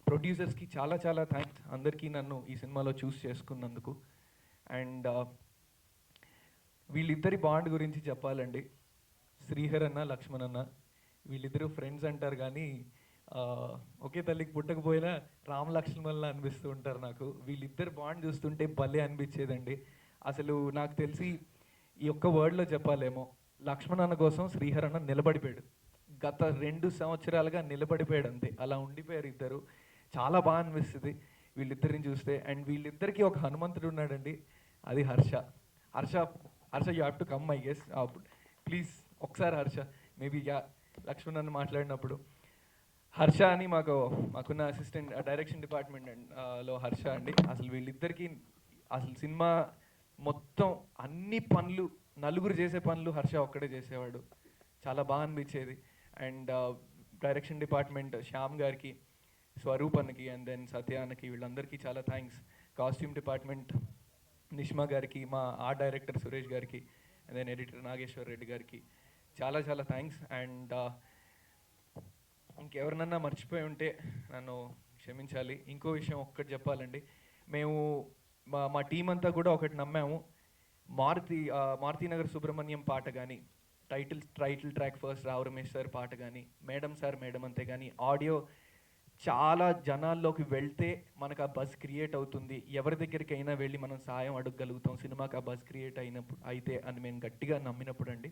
ప్రొడ్యూసర్స్కి చాలా చాలా థ్యాంక్స్, అందరికీ నన్ను ఈ సినిమాలో చూస్ చేసుకున్నందుకు. అండ్ వీళ్ళిద్దరి బాండ్ గురించి చెప్పాలండి, శ్రీహర్ అన్న, లక్ష్మణ్ అన్న, వీళ్ళిద్దరూ ఫ్రెండ్స్ అంటారు కానీ ఒకే తల్లికి పుట్టకపోయినా రామ్ లక్ష్మణ్లా అనిపిస్తూ ఉంటారు నాకు. వీళ్ళిద్దరు బాండ్ చూస్తుంటే భలే అనిపించేదండి. అసలు నాకు తెలిసి ఈ ఒక్క వర్డ్లో చెప్పాలేమో, లక్ష్మణ్ అన్న కోసం శ్రీహర్ అన్న నిలబడిపోయాడు. గత 2 సంవత్సరాలుగా నిలబడిపోయాడు అంతే, అలా ఉండిపోయారు ఇద్దరు. చాలా బాగా అనిపిస్తుంది వీళ్ళిద్దరిని చూస్తే. అండ్ వీళ్ళిద్దరికీ ఒక హనుమంతుడు ఉన్నాడండి, అది Harsha. Harsha you have to come I guess, please ఒకసారి హర్ష, మేబీ లక్ష్మణ్ అన్న మాట్లాడినప్పుడు. హర్ష అని మాకున్న అసిస్టెంట్ డైరెక్షన్ డిపార్ట్మెంట్ లో హర్ష అండి. అసలు వీళ్ళిద్దరికీ అసలు సినిమా మొత్తం అన్ని పనులు, నలుగురు చేసే పనులు హర్ష ఒక్కడే చేసేవాడు, చాలా బాగా అనిపించేది. అండ్ డైరెక్షన్ డిపార్ట్మెంట్ శ్యామ్ గారికి, స్వరూప్ అన్నకి, అండ్ దెన్ సత్య అన్నకి, వీళ్ళందరికీ చాలా థ్యాంక్స్. కాస్ట్యూమ్ డిపార్ట్మెంట్ నిష్మా గారికి, మా ఆర్ట్ డైరెక్టర్ సురేష్ గారికి, and then editor Nageshwar Reddy గారికి చాలా చాలా థ్యాంక్స్. అండ్ ఇంకెవరినన్నా మర్చిపోయి ఉంటే నన్ను క్షమించాలి. ఇంకో విషయం ఒక్కటి చెప్పాలండి, మేము మా టీం అంతా కూడా ఒకటి నమ్మాము, మారుతీనగర్ సుబ్రహ్మణ్యం పాట కానీ, title track first Rao Ramesh sir పాట కానీ, మేడం సార్ మేడం అంతే కానీ, ఆడియో చాలా జనాల్లోకి వెళ్తే మనకు ఆ బజ్ క్రియేట్ అవుతుంది, ఎవరి దగ్గరికి అయినా వెళ్ళి మనం సాయం అడగగలుగుతాం సినిమాకి ఆ బజ్ క్రియేట్ అయితే అని మేము గట్టిగా నమ్మినప్పుడు అండి,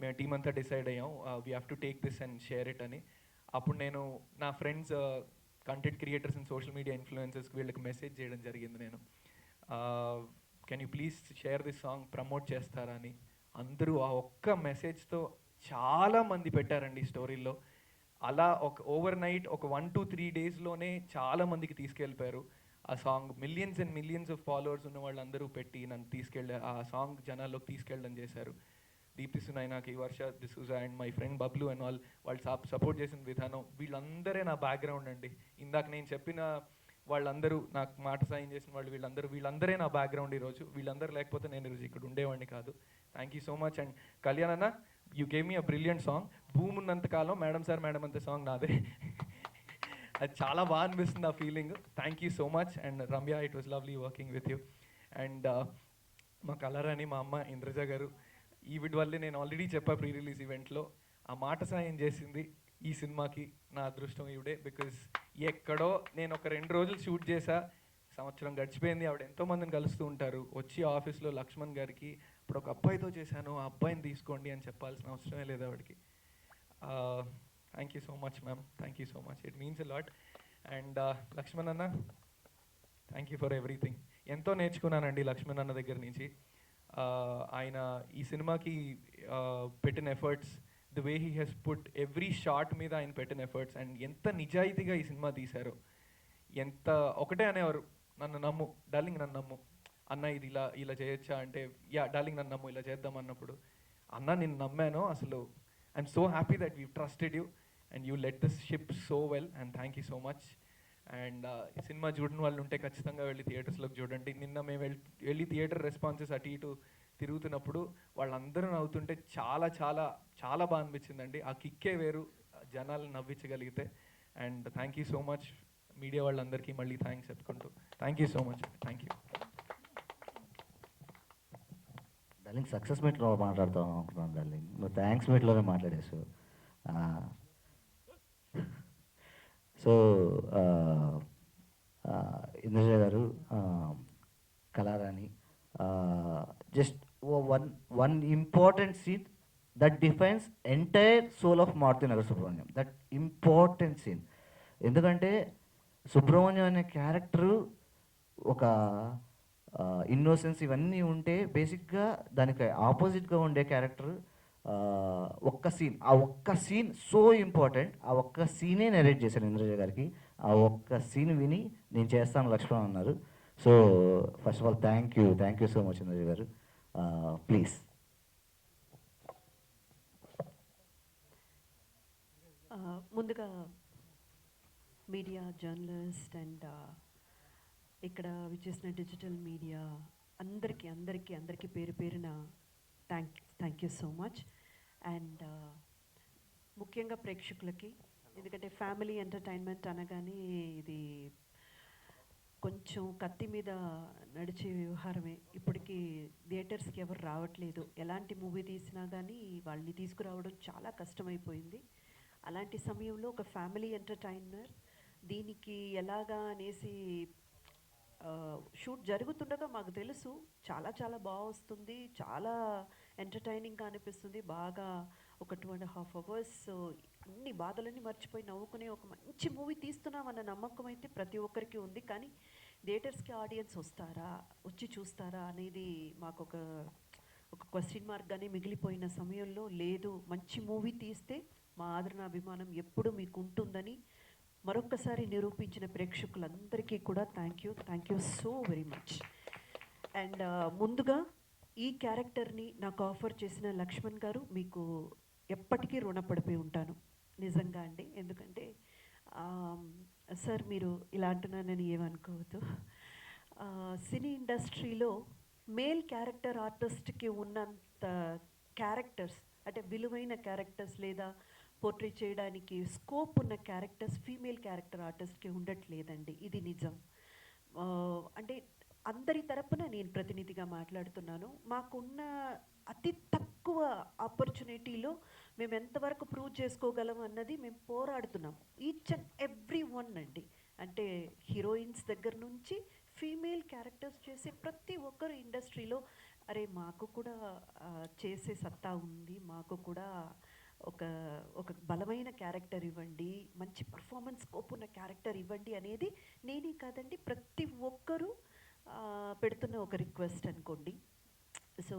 మేము టీం అంతా డిసైడ్ అయ్యాం we have to take this and share it అని. అప్పుడు నేను నా friends content creators and social media ఇన్ఫ్లుయెన్సర్స్కి వీళ్ళకి మెసేజ్ చేయడం జరిగింది. నేను can you please share this song, promote చేస్తారా అని. అందరూ ఆ ఒక్క మెసేజ్తో చాలామంది పెట్టారండి స్టోరీల్లో. అలా ఓవర్ నైట్ 1 to 3 డేస్లోనే చాలామందికి తీసుకెళ్ళిపోయారు ఆ song. Millions and millions of followers ఉన్న వాళ్ళందరూ పెట్టి నన్ను ఆ సాంగ్ జనాల్లోకి తీసుకెళ్ళడం చేశారు. దీప్తి సునైనాకి, Varsha D'Souza and my friend Bablu and వాళ్ళు సపోర్ట్ చేసిన విధానం, వీళ్ళందరే నా బ్యాక్గ్రౌండ్ అండి. ఇందాక నేను చెప్పిన వాళ్ళందరూ నాకు మాట సాయం చేసిన వాళ్ళు వీళ్ళందరే నా బ్యాక్గ్రౌండ్ ఈరోజు. వీళ్ళందరూ లేకపోతే నేను ఈరోజు ఇక్కడ ఉండేవాడిని కాదు. Thank you so much. And Kalyan అన్న, you gave me a brilliant song. భూమి ఉన్నంత కాలం మేడం సార్ మేడం అంతే సాంగ్ నాదే. అది చాలా బాగా అనిపిస్తుంది ఆ feeling. Thank you so much. And Ramya, it was lovely working with you. And మా కలరాని మా అమ్మ ఇంద్రజ గారు, ఈవిడ వల్లే నేను ఆల్రెడీ చెప్పా ప్రీ రిలీజ్ ఈవెంట్లో, ఆ మాట సాయం చేసింది ఈ సినిమాకి నా అదృష్టం ఈవిడే. బికాజ్ ఎక్కడో నేను ఒక 2 రోజులు షూట్ చేశా, సంవత్సరం గడిచిపోయింది, ఆవిడ ఎంతోమందిని కలుస్తూ ఉంటారు. వచ్చి ఆఫీస్లో లక్ష్మణ్ గారికి ఇప్పుడు ఒక అబ్బాయితో చేశాను, ఆ అబ్బాయిని తీసుకోండి అని చెప్పాల్సిన అవసరమే లేదు ఆవిడకి. Thank you so much ma'am, thank you so much, it means a lot. And Lakshman అన్న, థ్యాంక్ యూ ఫర్ ఎవ్రీథింగ్. ఎంతో నేర్చుకున్నానండి లక్ష్మణ్ అన్న దగ్గర నుంచి. ఆయన ఈ సినిమాకి పెట్టిన efforts, the way he he's put every shot మీద ఆయన పెట్టిన ఎఫర్ట్స్, అండ్ ఎంత నిజాయితీగా ఈ సినిమా తీశారో. ఎంత ఒకటే అనేవారు, నన్ను నమ్ము డార్లింగ్, నన్ను నమ్ము అన్న, ఇది ఇలా ఇలా చేయొచ్చా అంటే, యా డార్లింగ్ నన్ను నమ్ము, ఇలా చేద్దాం అన్నప్పుడు, అన్న నేను నమ్మాను అసలు. I'm so happy that we trusted you and you let this ship so well, and thank you so much. And ఈ సినిమా చూడని వాళ్ళు ఉంటే ఖచ్చితంగా వెళ్ళి థియేటర్స్లోకి చూడండి. నిన్న మేము వెళ్ళి థియేటర్ రెస్పాన్సెస్ అటు ఇటు తిరుగుతున్నప్పుడు వాళ్ళందరూ నవ్వుతుంటే చాలా చాలా చాలా బాగా అనిపించిందండి. ఆ కిక్కే వేరు, జనాలను నవ్వించగలిగితే. And thank you so much media వాళ్ళందరికీ మళ్ళీ థ్యాంక్స్ చెప్పుకుంటూ, thank you so much, thank you. Darling success మీట్లో మాట్లాడతాం అనుకున్నాను డార్లింగ్, నువ్వు థ్యాంక్స్ మీట్లోనే మాట్లాడేసావు. So Indraja garu, Kalarani, just one important scene that defines entire soul of Maruthi Nagar Subramanyam. That important scene. ఎందుకంటే సుబ్రహ్మణ్యం అనే క్యారెక్టరు ఒక ఇన్నోసెన్స్ ఇవన్నీ ఉంటే, బేసిక్గా దానికి ఆపోజిట్గా ఉండే క్యారెక్టర్ ఒక్క సీన్ సో ఇంపార్టెంట్. ఆ ఒక్క సీనే నెరేట్ చేశాను ఇంద్రజ గారికి. ఆ ఒక్క సీన్ విని నేను చేస్తాను లక్ష్మణ్ అన్నారు. So first of all thank you so much Indraja గారు. ప్లీజ్. ముందుగా మీడియా జర్నలిస్ట్ అండ్ ఇక్కడ విచ్చేసిన డిజిటల్ మీడియా అందరికీ పేరు పేరున thank you so much. And ముఖ్యంగా ప్రేక్షకులకి, ఎందుకంటే ఫ్యామిలీ ఎంటర్టైన్మెంట్ అనగానే ఇది కొంచెం కత్తి మీద నడిచే వ్యవహారమే. ఇప్పటికీ థియేటర్స్కి ఎవరు రావట్లేదు. ఎలాంటి మూవీ తీసినా కానీ వాళ్ళని తీసుకురావడం చాలా కష్టమైపోయింది. అలాంటి సమయంలో ఒక ఫ్యామిలీ ఎంటర్టైనర్ దీనికి ఎలాగా అనేసి షూట్ జరుగుతుండగా మాకు తెలుసు చాలా చాలా బాగా వస్తుంది, చాలా ఎంటర్టైనింగ్గా అనిపిస్తుంది. బాగా ఒక 2.5 hours అన్ని బాధలన్నీ మర్చిపోయి నవ్వుకునే ఒక మంచి మూవీ తీస్తున్నామన్న నమ్మకం అయితే ప్రతి ఒక్కరికి ఉంది. కానీ థియేటర్స్కి ఆడియన్స్ వస్తారా, వచ్చి చూస్తారా అనేది మాకు ఒక క్వశ్చన్ మార్క్గానే మిగిలిపోయిన సమయంలో, లేదు మంచి మూవీ తీస్తే మా ఆదరణ అభిమానం ఎప్పుడు మీకు ఉంటుందని మరొక్కసారి నిరూపించిన ప్రేక్షకులందరికీ కూడా thank you so very much. And ముందుగా ఈ క్యారెక్టర్ని నాకు ఆఫర్ చేసిన లక్ష్మణ్ గారు, మీకు ఎప్పటికీ రుణపడిపోయి ఉంటాను నిజంగా అండి. ఎందుకంటే సార్ మీరు ఇలా అంటున్నానని ఏమనుకోవద్దు. సినీ ఇండస్ట్రీలో మేల్ క్యారెక్టర్ ఆర్టిస్ట్కి ఉన్నంత క్యారెక్టర్స్, అంటే విలువైన క్యారెక్టర్స్ లేదా పోర్ట్రే చేయడానికి స్కోప్ ఉన్న క్యారెక్టర్స్ ఫీమేల్ క్యారెక్టర్ ఆర్టిస్ట్కి ఉండట్లేదండి. ఇది నిజం. అంటే అందరి తరపున నేను ప్రతినిధిగా మాట్లాడుతున్నాను. మాకున్న అతి తక్కువ ఆపర్చునిటీలో మేము ఎంతవరకు ప్రూవ్ చేసుకోగలం అన్నది మేము పోరాడుతున్నాం. ఈచ్ అండ్ ఎవ్రీ వన్ అండి. అంటే హీరోయిన్స్ దగ్గర నుంచి ఫీమేల్ క్యారెక్టర్స్ చేసే ప్రతి ఒక్కరు ఇండస్ట్రీలో, అరే మాకు కూడా చేసే సత్తా ఉంది, మాకు కూడా ఒక బలమైన క్యారెక్టర్ ఇవ్వండి, మంచి పర్ఫార్మెన్స్ స్కోప్ ఉన్న క్యారెక్టర్ ఇవ్వండి అనేది నేనే కాదండి ప్రతి ఒక్కరూ పెడుతున్న ఒక రిక్వెస్ట్ అనుకోండి. సో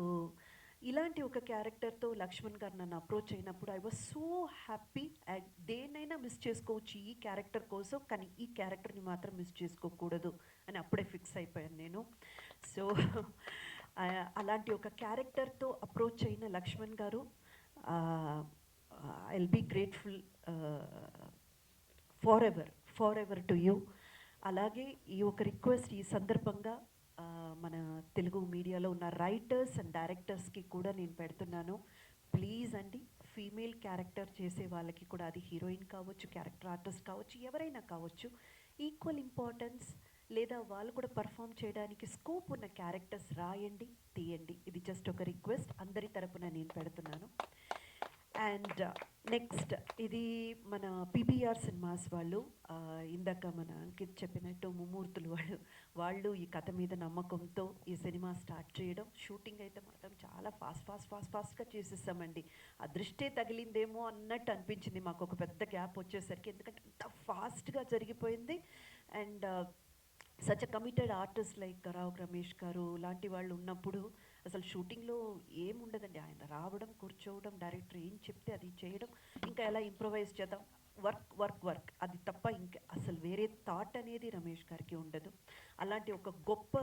ఇలాంటి ఒక క్యారెక్టర్తో లక్ష్మణ్ గారు నన్ను అప్రోచ్ అయినప్పుడు I was so happy. And దేన్నైనా మిస్ చేసుకోవచ్చు ఈ క్యారెక్టర్ కోసం, కానీ ఈ క్యారెక్టర్ని మాత్రం మిస్ చేసుకోకూడదు అని అప్పుడే ఫిక్స్ అయిపోయాను నేను. సో అలాంటి ఒక క్యారెక్టర్తో అప్రోచ్ అయిన లక్ష్మణ్ గారు, I will be grateful forever to you. అలాగే ఈ ఒక రిక్వెస్ట్ ఈ సందర్భంగా మన తెలుగు మీడియాలో ఉన్న రైటర్స్ అండ్ డైరెక్టర్స్కి కూడా నేను పెడుతున్నాను. ప్లీజ్ అండి, ఫీమేల్ క్యారెక్టర్ చేసే వాళ్ళకి కూడా, అది హీరోయిన్ కావచ్చు, క్యారెక్టర్ ఆర్టిస్ట్ కావచ్చు, ఎవరైనా కావచ్చు, ఈక్వల్ ఇంపార్టెన్స్ లేదా వాళ్ళు కూడా పర్ఫామ్ చేయడానికి స్కోప్ ఉన్న క్యారెక్టర్స్ రాయండి, తీయండి. ఇది జస్ట్ ఒక రిక్వెస్ట్ అందరి తరపున నేను పెడుతున్నాను. అండ్ నెక్స్ట్, ఇది మన పీబీఆర్ సినిమాస్ వాళ్ళు, ఇందాక మన అంకిత్ చెప్పినట్టు ముమ్మూర్తులు వాళ్ళు ఈ కథ మీద నమ్మకంతో ఈ సినిమా స్టార్ట్ చేయడం. షూటింగ్ అయితే మాత్రం చాలా ఫాస్ట్గా చేసేసామండి. అదృష్టే తగిలిందేమో అన్నట్టు అనిపించింది మాకు, ఒక పెద్ద గ్యాప్ వచ్చేసరికి, ఎందుకంటే అంత ఫాస్ట్గా జరిగిపోయింది. And such a committed artist like Rao Ramesh garu లాంటి వాళ్ళు ఉన్నప్పుడు అసలు షూటింగ్లో ఏముండదండి. ఆయన రావడం, కూర్చోవడం, డైరెక్టర్ ఏం చెప్తే అది చేయడం, ఇంకా ఎలా ఇంప్రొవైజ్ చేద్దాం, వర్క్ అది తప్ప ఇంకా అసలు వేరే థాట్ అనేది రమేష్ గారికి ఉండదు. అలాంటి ఒక గొప్ప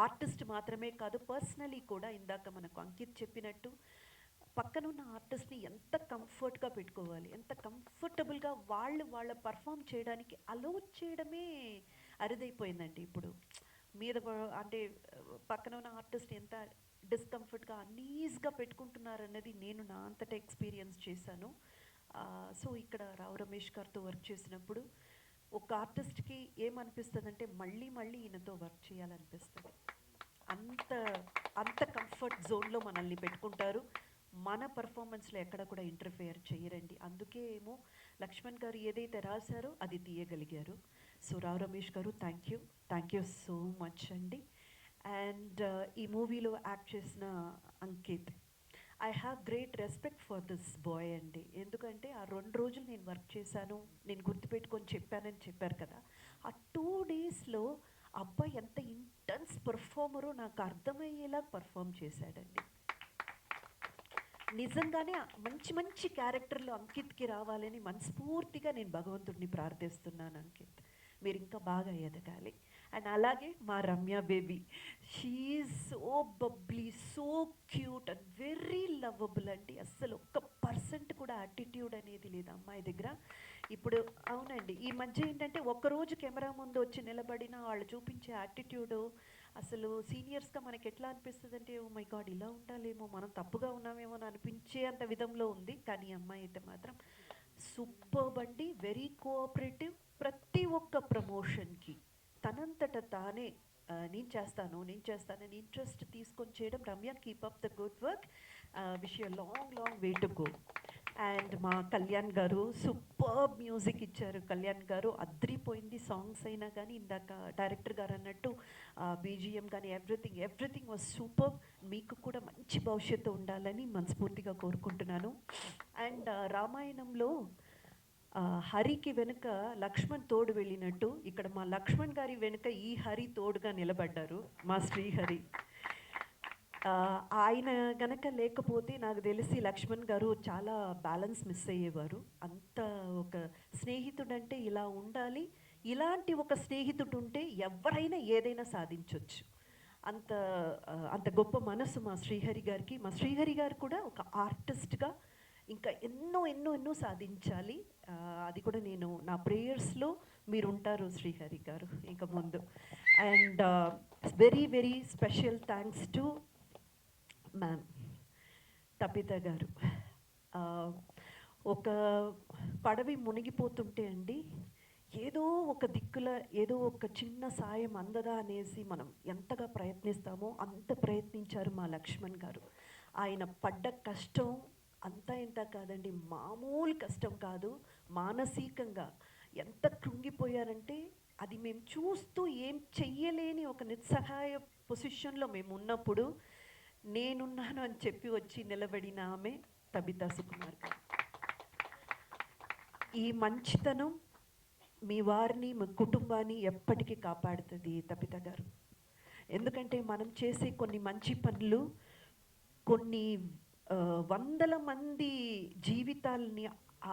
ఆర్టిస్ట్ మాత్రమే కాదు, పర్సనలీ కూడా ఇందాక మనకు అంకిత్ చెప్పినట్టు పక్కనున్న ఆర్టిస్ట్ని ఎంత కంఫర్ట్గా పెట్టుకోవాలి, ఎంత కంఫర్టబుల్గా వాళ్ళ పర్ఫామ్ చేయడానికి అలౌ చేయడమే అరుదైపోయిందండి ఇప్పుడు. అంటే పక్కన ఉన్న ఆర్టిస్ట్ ఎంత డిస్కంఫర్ట్గా అన్ఈజ్గా పెట్టుకుంటున్నారన్నది నేను నా అంతటా ఎక్స్పీరియన్స్ చేశాను. సో ఇక్కడ రావు రమేష్ గారితో వర్క్ చేసినప్పుడు ఒక ఆర్టిస్ట్కి ఏమనిపిస్తుంది అంటే మళ్ళీ ఈయనతో వర్క్ చేయాలనిపిస్తుంది. అంత కంఫర్ట్ జోన్లో మనల్ని పెట్టుకుంటారు. మన పర్ఫార్మెన్స్లో ఎక్కడ కూడా ఇంటర్ఫియర్ చేయరండి. అందుకే ఏమో లక్ష్మణ్ గారు ఏదైతే రాశారో అది తీయగలిగారు. సో రావు రమేష్ గారు, థ్యాంక్ యూ సో మచ్ అండి. అండ్ ఈ మూవీలో యాక్ట్ చేసిన Ankit, I have great respect for this boy అండి. ఎందుకంటే ఆ 2 రోజులు నేను వర్క్ చేశాను, నేను గుర్తుపెట్టుకొని చెప్పానని చెప్పారు కదా, ఆ 2 డేస్లో అబ్బాయి ఎంత ఇంటెన్స్ పర్ఫార్మరో నాకు అర్థమయ్యేలా పర్ఫామ్ చేశాడండి. నిజంగానే మంచి క్యారెక్టర్లు అంకిత్కి రావాలని మనస్ఫూర్తిగా నేను భగవంతుడిని ప్రార్థిస్తున్నాను. అంకిత్, మీరు ఇంకా బాగా ఎదగాలి. అండ్ అలాగే మా Ramya baby, she's so bubbly, so cute and very lovable అండి. అస్సలు 1% కూడా యాటిట్యూడ్ అనేది లేదు అమ్మాయి దగ్గర. ఇప్పుడు అవునండి, ఈ మధ్య ఏంటంటే ఒక్కరోజు కెమెరా ముందు వచ్చి నిలబడిన వాళ్ళు చూపించే యాటిట్యూడు అసలు సీనియర్స్గా మనకి ఎట్లా అనిపిస్తుంది అంటే, ఓ మై గాడ్ ఇలా ఉండాలేమో, మనం తప్పుగా ఉన్నామేమో అని అనిపించే అంత విధంలో ఉంది. కానీ అమ్మాయి అయితే మాత్రం సూపర్బ్ అండి, వెరీ కోఆపరేటివ్. ప్రతి ఒక్క ప్రమోషన్కి తనంతట తానే నేను చేస్తానని ఇంట్రెస్ట్ తీసుకొని చేయడం. Ramya, keep up the good work, wish you long way to go. And మా కళ్యాణ్ గారు సూపర్ మ్యూజిక్ ఇచ్చారు. కళ్యాణ్ గారు అద్రిపోయింది, సాంగ్స్ అయినా కానీ, ఇందాక డైరెక్టర్ గారు అన్నట్టు బీజిఎం కానీ ఎవ్రీథింగ్ వాజ్ సూపర్. మీకు కూడా మంచి భవిష్యత్తు ఉండాలని మనస్ఫూర్తిగా కోరుకుంటున్నాను. అండ్ రామాయణంలో హరికి వెనుక లక్ష్మణ్ తోడు వెళ్ళినట్టు ఇక్కడ మా లక్ష్మణ్ గారి వెనుక ఈ హరి తోడుగా నిలబడ్డారు, మా శ్రీహరి. ఆయన గనక లేకపోతే నాకు తెలిసి లక్ష్మణ్ గారు చాలా బ్యాలెన్స్ మిస్ అయ్యేవారు. అంత ఒక స్నేహితుడంటే ఇలా ఉండాలి, ఇలాంటి ఒక స్నేహితుడు ఉంటే ఎవరైనా ఏదైనా సాధించవచ్చు. అంత గొప్ప మనసు మా శ్రీహరి గారికి. మా శ్రీహరి గారు కూడా ఒక ఆర్టిస్ట్గా ఇంకా ఎన్నో సాధించాలి. అది కూడా నేను నా ప్రేయర్స్లో మీరు ఉంటారు శ్రీహరి గారు ఇంకా ముందు. And very special thanks to ma'am Tapitha garu. ఒక పడవి మునిగిపోతుంటే అండి, ఏదో ఒక దిక్కుల ఏదో ఒక చిన్న సాయం అందదా అనేసి మనం ఎంతగా ప్రయత్నిస్తామో అంత ప్రయత్నించారు మా లక్ష్మణ్ గారు. ఆయన పడ్డ కష్టం అంతా ఇంత కాదండి, మామూలు కష్టం కాదు. మానసికంగా ఎంత కృంగిపోయారంటే అది మేము చూస్తూ ఏం చెయ్యలేని ఒక నిస్సహాయ పొజిషన్లో మేము ఉన్నప్పుడు నేనున్నాను అని చెప్పి వచ్చి నిలబడిన ఆమె తబితా సుకుమార్ గారు. ఈ మంచితనం మీ వారిని, మీ కుటుంబాన్ని ఎప్పటికీ కాపాడుతుంది తబిత గారు. ఎందుకంటే మనం చేసే కొన్ని మంచి పనులు కొన్ని వందల మంది జీవితాలని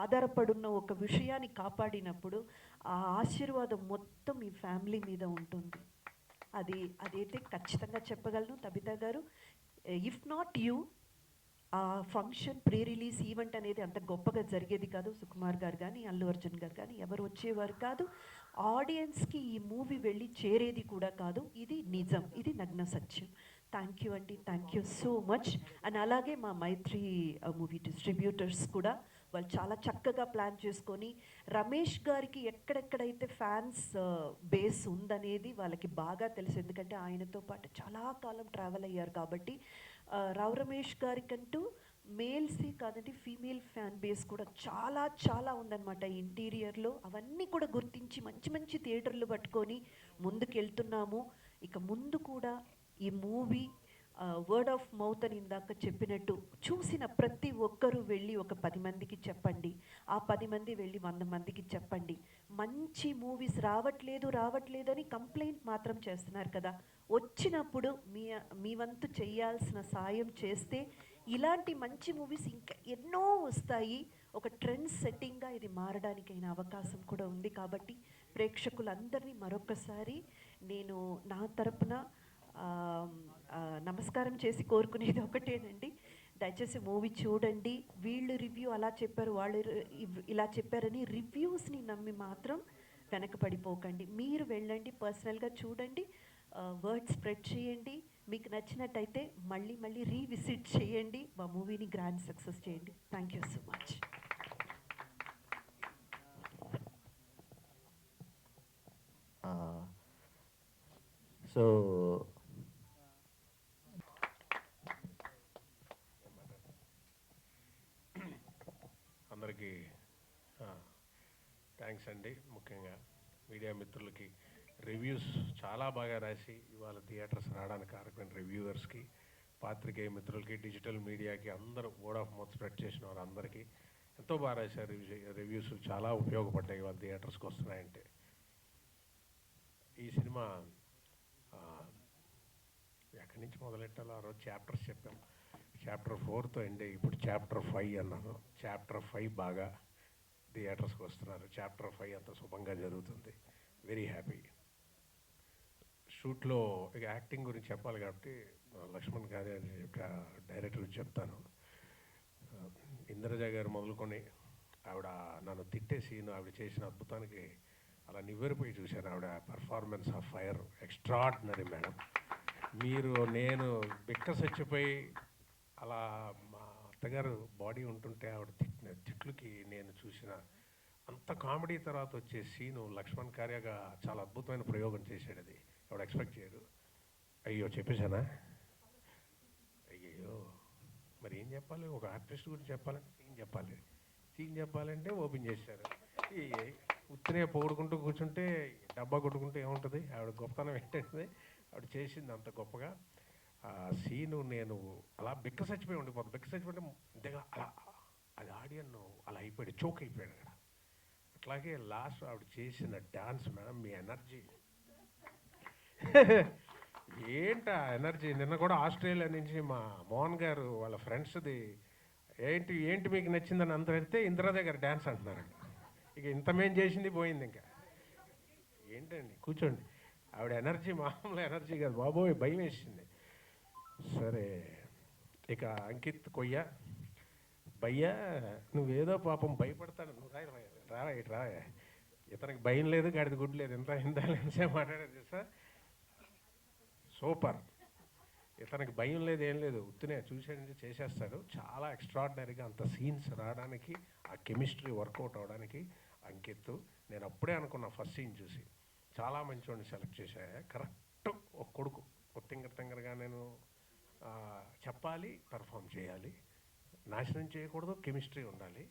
ఆధారపడున్న ఒక విషయాన్ని కాపాడినప్పుడు ఆ ఆశీర్వాదం మొత్తం మీ ఫ్యామిలీ మీద ఉంటుంది. అదైతే ఖచ్చితంగా చెప్పగలను తబితా గారు. ఇఫ్ నాట్ యూ, ఆ ఫంక్షన్ ప్రీ రిలీజ్ ఈవెంట్ అనేది అంత గొప్పగా జరిగేది కాదు. సుకుమార్ గారు కానీ, అల్లు అర్జున్ గారు కానీ ఎవరు వచ్చేవారు కాదు. ఆడియన్స్కి ఈ మూవీ వెళ్ళి చేరేది కూడా కాదు. ఇది నిజం, ఇది నగ్న సత్యం. థ్యాంక్ యూ అండి, thank you so much. And అలాగే మా మైత్రి మూవీ డిస్ట్రిబ్యూటర్స్ కూడా వాళ్ళు చాలా చక్కగా ప్లాన్ చేసుకొని, రమేష్ గారికి ఎక్కడెక్కడైతే ఫ్యాన్స్ బేస్ ఉందనేది వాళ్ళకి బాగా తెలుసు. ఎందుకంటే ఆయనతో పాటు చాలా కాలం ట్రావెల్ అయ్యారు కాబట్టి. రావు రమేష్ గారికంటూ మేల్సే కాదండి, ఫీమేల్ ఫ్యాన్ బేస్ కూడా చాలా చాలా ఉందన్నమాట ఇంటీరియర్లో. అవన్నీ కూడా గుర్తించి మంచి మంచి థియేటర్లు పట్టుకొని ముందుకెళ్తున్నాము. ఇక ముందు కూడా ఈ మూవీ వర్డ్ ఆఫ్ మౌత్ అని ఇందాక చెప్పినట్టు చూసిన ప్రతి ఒక్కరూ వెళ్ళి ఒక 10 మందికి చెప్పండి. ఆ 10 మంది వెళ్ళి 100 మందికి చెప్పండి. మంచి మూవీస్ రావట్లేదని కంప్లైంట్ మాత్రం చేస్తున్నారు కదా. వచ్చినప్పుడు మీ వంతు చేయాల్సిన సాయం చేస్తే ఇలాంటి మంచి మూవీస్ ఇంకా ఎన్నో వస్తాయి. ఒక ట్రెండ్ సెట్టింగ్గా ఇది మారడానికైన అవకాశం కూడా ఉంది. కాబట్టి ప్రేక్షకులందరినీ మరొకసారి నేను నా తరపున నమస్కారం చేసి కోరుకునేది ఒకటేనండి, దయచేసి మూవీ చూడండి. వీళ్ళు రివ్యూ అలా చెప్పారు, వాళ్ళు ఇలా చెప్పారని రివ్యూస్ని నమ్మి మాత్రం వెనకపడిపోకండి. మీరు వెళ్ళండి, పర్సనల్గా చూడండి, వర్డ్ స్ప్రెడ్ చేయండి. మీకు నచ్చినట్టయితే మళ్ళీ మళ్ళీ రీవిజిట్ చేయండి, మా మూవీని గ్రాండ్ సక్సెస్ చేయండి. Thank you so much. So అందరికీ థ్యాంక్స్ అండి. ముఖ్యంగా మీడియా మిత్రులకి రివ్యూస్ చాలా బాగా రాసి ఇవాళ థియేటర్స్ రావడానికి కారకమైన రివ్యూవర్స్కి, పాత్రికేయ మిత్రులకి, డిజిటల్ మీడియాకి, అందరూ వర్డ్ ఆఫ్ మౌత్ స్ప్రెడ్ చేసిన వారందరికీ ఎంతో బాగా రాశారు. రివ్యూస్ చాలా ఉపయోగపడ్డాయి ఇవాళ థియేటర్స్కి వస్తున్నాయంటే. ఈ సినిమా ఎక్కడి నుంచి మొదలెట్టాలో ఆ రోజు చాప్టర్స్ చెప్పాం. చాప్టర్ 4తో ఎండ్, ఇప్పుడు చాప్టర్ 5 అన్నాను. చాప్టర్ 5 బాగా థియేటర్స్కి వస్తున్నారు. చాప్టర్ 5 అంత శుభంగా జరుగుతుంది. Very happy. షూట్లో ఇక యాక్టింగ్ గురించి చెప్పాలి కాబట్టి లక్ష్మణ్ గారి యొక్క డైరెక్టర్ చెప్తాను. ఇంద్రజ గారు మొదలుకొని ఆవిడ నన్ను తిట్టే సీన్, ఆవిడ చేసిన అద్భుతానికి అలా నివ్వెరపోయి చూశాను. ఆవిడ performance of fire extraordinary madam. నేను బిక్క చచ్చిపోయి అలా మా అత్తగారు బాడీ ఉంటుంటే ఆవిడ తిట్టిన తిట్లుకి నేను చూసిన అంత కామెడీ తర్వాత వచ్చే సీను లక్ష్మణ్ కార్యగా చాలా అద్భుతమైన ప్రయోగం చేశాడు. అది ఆవిడ ఎక్స్పెక్ట్ చేయరు. అయ్యో చెప్పేశానా? అయ్యో మరి ఏం చెప్పాలి? ఒక ఆర్టిస్ట్ గురించి చెప్పాలంటే సీన్ చెప్పాలంటే ఓపెన్ చేశారు. ఈ ఉత్తినే పొగుడుకుంటూ కూర్చుంటే డబ్బా కొట్టుకుంటూ ఏముంటుంది? ఆవిడ గొప్పతనం ఏంటంటే ఆవిడ చేసింది అంత గొప్పగా. ఆ సీను నేను అలా బిక్క చచ్చిపోయి ఉండిపోతాను. బిక్క చచ్చిపోతే ఇంతగా అలా అది ఆడియన్ అలా అయిపోయాడు, చోక్ అయిపోయాడు అక్కడ. అట్లాగే లాస్ట్ ఆవిడ చేసిన డ్యాన్స్ మేడం, మీ ఎనర్జీ ఏంటా ఎనర్జీ. నిన్న కూడా ఆస్ట్రేలియా నుంచి మా మోహన్ గారు వాళ్ళ ఫ్రెండ్స్ది ఏంటి మీకు నచ్చిందని అంత పెడితే ఇందిరా దగ్గర డ్యాన్స్ అంటున్నారండి. ఇక ఇంత మేం చేసింది పోయింది. ఇంకా ఏంటండి కూర్చోండి. ఆవిడ ఎనర్జీ మామూలు ఎనర్జీ కాదు బాబోయ్, భయం వేసింది. సరే ఇక అంకిత్ కొయ్య భయ్యా నువ్వేదో పాపం భయపడతాడు, నువ్వు రా ఇతనికి భయం లేదు, గాడిది గుడ్డు లేదు, ఇంత లెన్సే మాట్లాడేది సార్. సూపర్. ఇతనికి భయం లేదు, ఏం లేదు, ఉత్తినే చూసేది చేసేస్తాడు. చాలా ఎక్స్ట్రాడినరీగా అంత సీన్స్ రావడానికి, ఆ కెమిస్ట్రీ వర్కౌట్ అవడానికి అంకిత్. నేను అప్పుడే అనుకున్నా ఫస్ట్ సీన్ చూసి, చాలా మంచివాడిని సెలెక్ట్ చేశా. కరెక్ట్ ఒక కొడుకు తింగరగా నేను చెప్పాలి, పర్ఫామ్ చేయాలి, నాశనం చేయకూడదు, కెమిస్ట్రీ ఉండాలి.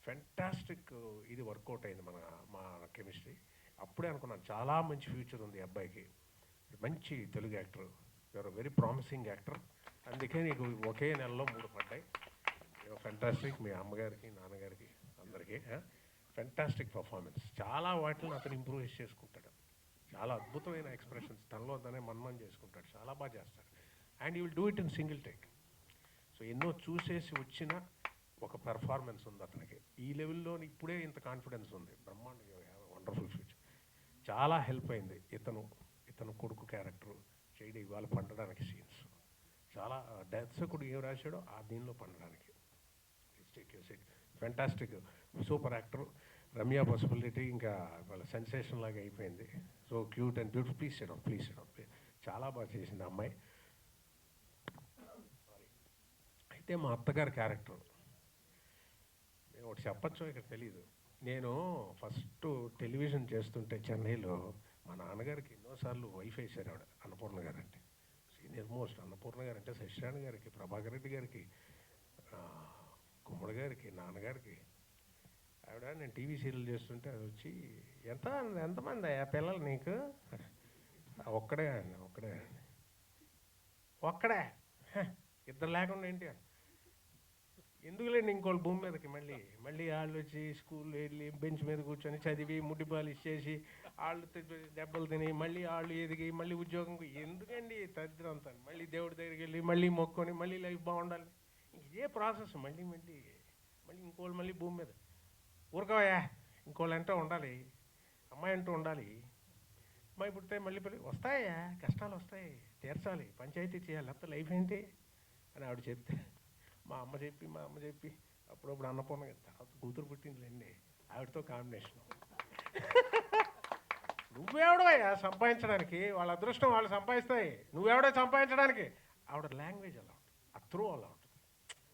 ఫెంటాస్టిక్ ఇది వర్కౌట్ అయింది మా కెమిస్ట్రీ. అప్పుడే అనుకున్నాను చాలా మంచి ఫ్యూచర్ ఉంది ఈ అబ్బాయికి, మంచి Telugu actor, you're very promising actor. అందుకే నీకు ఒకే నెలలో 3 పడ్డాయి. ఫెంటాస్టిక్. మీ అమ్మగారికి, నాన్నగారికి, అందరికీ ఫెంటాస్టిక్ పర్ఫార్మెన్స్. చాలా వాటిని అతను ఇంప్రూవ్ చేసుకుంటాడు. చాలా అద్భుతమైన ఎక్స్ప్రెషన్స్ తనలో తనే మన్మం చేసుకుంటాడు. చాలా బాగా చేస్తాడు. And you will do it in single take. So ఎన్నో చూసేసి వచ్చిన ఒక పెర్ఫార్మెన్స్ ఉంది అతనికి. ఈ లెవెల్లో ఇప్పుడే ఇంత కాన్ఫిడెన్స్ ఉంది. బ్రహ్మాండంగా వండర్ఫుల్ ఫ్యూచర్. చాలా హెల్ప్ అయింది ఇతను కొడుకు క్యారెక్టర్ చేయడం, ఇవాళ పండడానికి సీన్స్ చాలా దర్శకుడు ఏం రాశాడో ఆ దీనిలో పండడానికి. Fantastic, super actor Ramya possibility ఇంకా వాళ్ళ సెన్సేషన్ లాగా అయిపోయింది. So cute and beautiful. Please చాలా బాగా చేసింది ఆ అమ్మాయి. అయితే మా అత్తగారి క్యారెక్టర్ నేను ఒకటి చెప్పచ్చో ఇక్కడ తెలీదు. నేను ఫస్ట్ టెలివిజన్ చేస్తుంటే చెన్నైలో మా నాన్నగారికి ఎన్నోసార్లు వైఫ్ వేశారు ఆవిడ, అన్నపూర్ణ గారు అంటే సీనియర్ మోస్ట్. అన్నపూర్ణ గారు అంటే శశిరాణ్ గారికి, ప్రభాకర్ రెడ్డి గారికి, కుమ్మడి గారికి, నాన్నగారికి. ఆవిడ నేను టీవీ సీరియల్ చేస్తుంటే అది వచ్చి ఎంతమంది ఆ పిల్లలు నీకు? ఒక్కడే అండి ఒక్కడే ఇద్దరు లేకుండా ఏంటి? ఎందుకులేండి ఇంకోళ్ళు భూమి మీదకి మళ్ళీ వాళ్ళు వచ్చి స్కూల్లో వెళ్ళి బెంచ్ మీద కూర్చొని చదివి ముడ్డిపాలు ఇచ్చేసి వాళ్ళు దెబ్బలు తిని మళ్ళీ వాళ్ళు ఎదిగి మళ్ళీ ఉద్యోగం ఎందుకండి తదిద్రం అంతా? మళ్ళీ దేవుడి దగ్గరికి వెళ్ళి మళ్ళీ మొక్కొని మళ్ళీ లైఫ్ బాగుండాలి. ఇదే ప్రాసెస్ మళ్ళీ ఇంకోళ్ళు మళ్ళీ భూమి మీద ఊరుకోవయా, ఇంకోళ్ళు అంటూ ఉండాలి, అమ్మాయి అంటూ ఉండాలి. అమ్మాయి పుడితే మళ్ళీ వస్తాయా, కష్టాలు వస్తాయి, తీర్చాలి, పంచాయతీ చేయాలి, లేకపోతే లైఫ్ ఏంటి అని ఆవిడ చెప్తే మా అమ్మ చెప్పి అప్పుడప్పుడు అన్నపూర్ణ తర్వాత కూతురు పుట్టిందిలేండి ఆవిడతో కాంబినేషన్. నువ్వెవడోయా సంపాదించడానికి? వాళ్ళ అదృష్టం వాళ్ళు సంపాదిస్తాయి, నువ్వెవడో సంపాదించడానికి? ఆవిడ లాంగ్వేజ్ అలా ఉంటుంది, ఆ త్రూ అలా ఉంటుంది,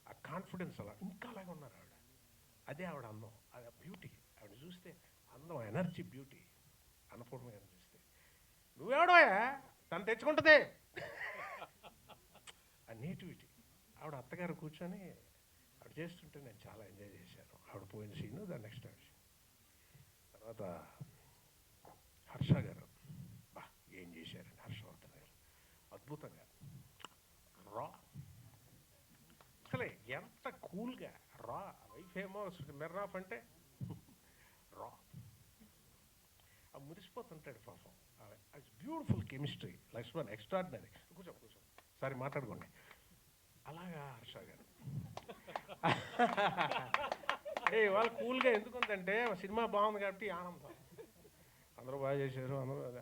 ఆ కాన్ఫిడెన్స్ అలా ఇంకా అలాగే ఉన్నారు ఆవిడ. అదే ఆవిడ అందం, అది ఆ బ్యూటీ. ఆవిడ చూస్తే అందం, ఎనర్జీ, బ్యూటీ. అన్నపూర్ణ గారిని చూస్తే నువ్వెవడోయా తను తెచ్చుకుంటుంది ఆ నేటివిటీ. ఆవిడ అత్తగారు కూర్చొని ఆవిడ చేస్తుంటే నేను చాలా ఎంజాయ్ చేశాను. ఆవిడ పోయిన సీను దాని నెక్స్ట్ విషయం. తర్వాత హర్ష గారు ఏం చేశారండి హర్షవర్ధన్ గారు, అద్భుతంగా రా, అసలే ఎంత కూల్గా రా. వైఫ్ ఏమో మెర్రాఫ్ అంటే రా, మురిసిపోతుంటాడు పాపం. Beautiful chemistry. లక్ష్మణ్ ఎక్స్ట్రాడినరీ. కూర్చో సరే మాట్లాడుకోండి. అలాగా హర్ష గారు వాళ్ళు కూల్గా ఎందుకుందంటే సినిమా బాగుంది కాబట్టి ఆనందం, అందరూ బాగా చేశారు,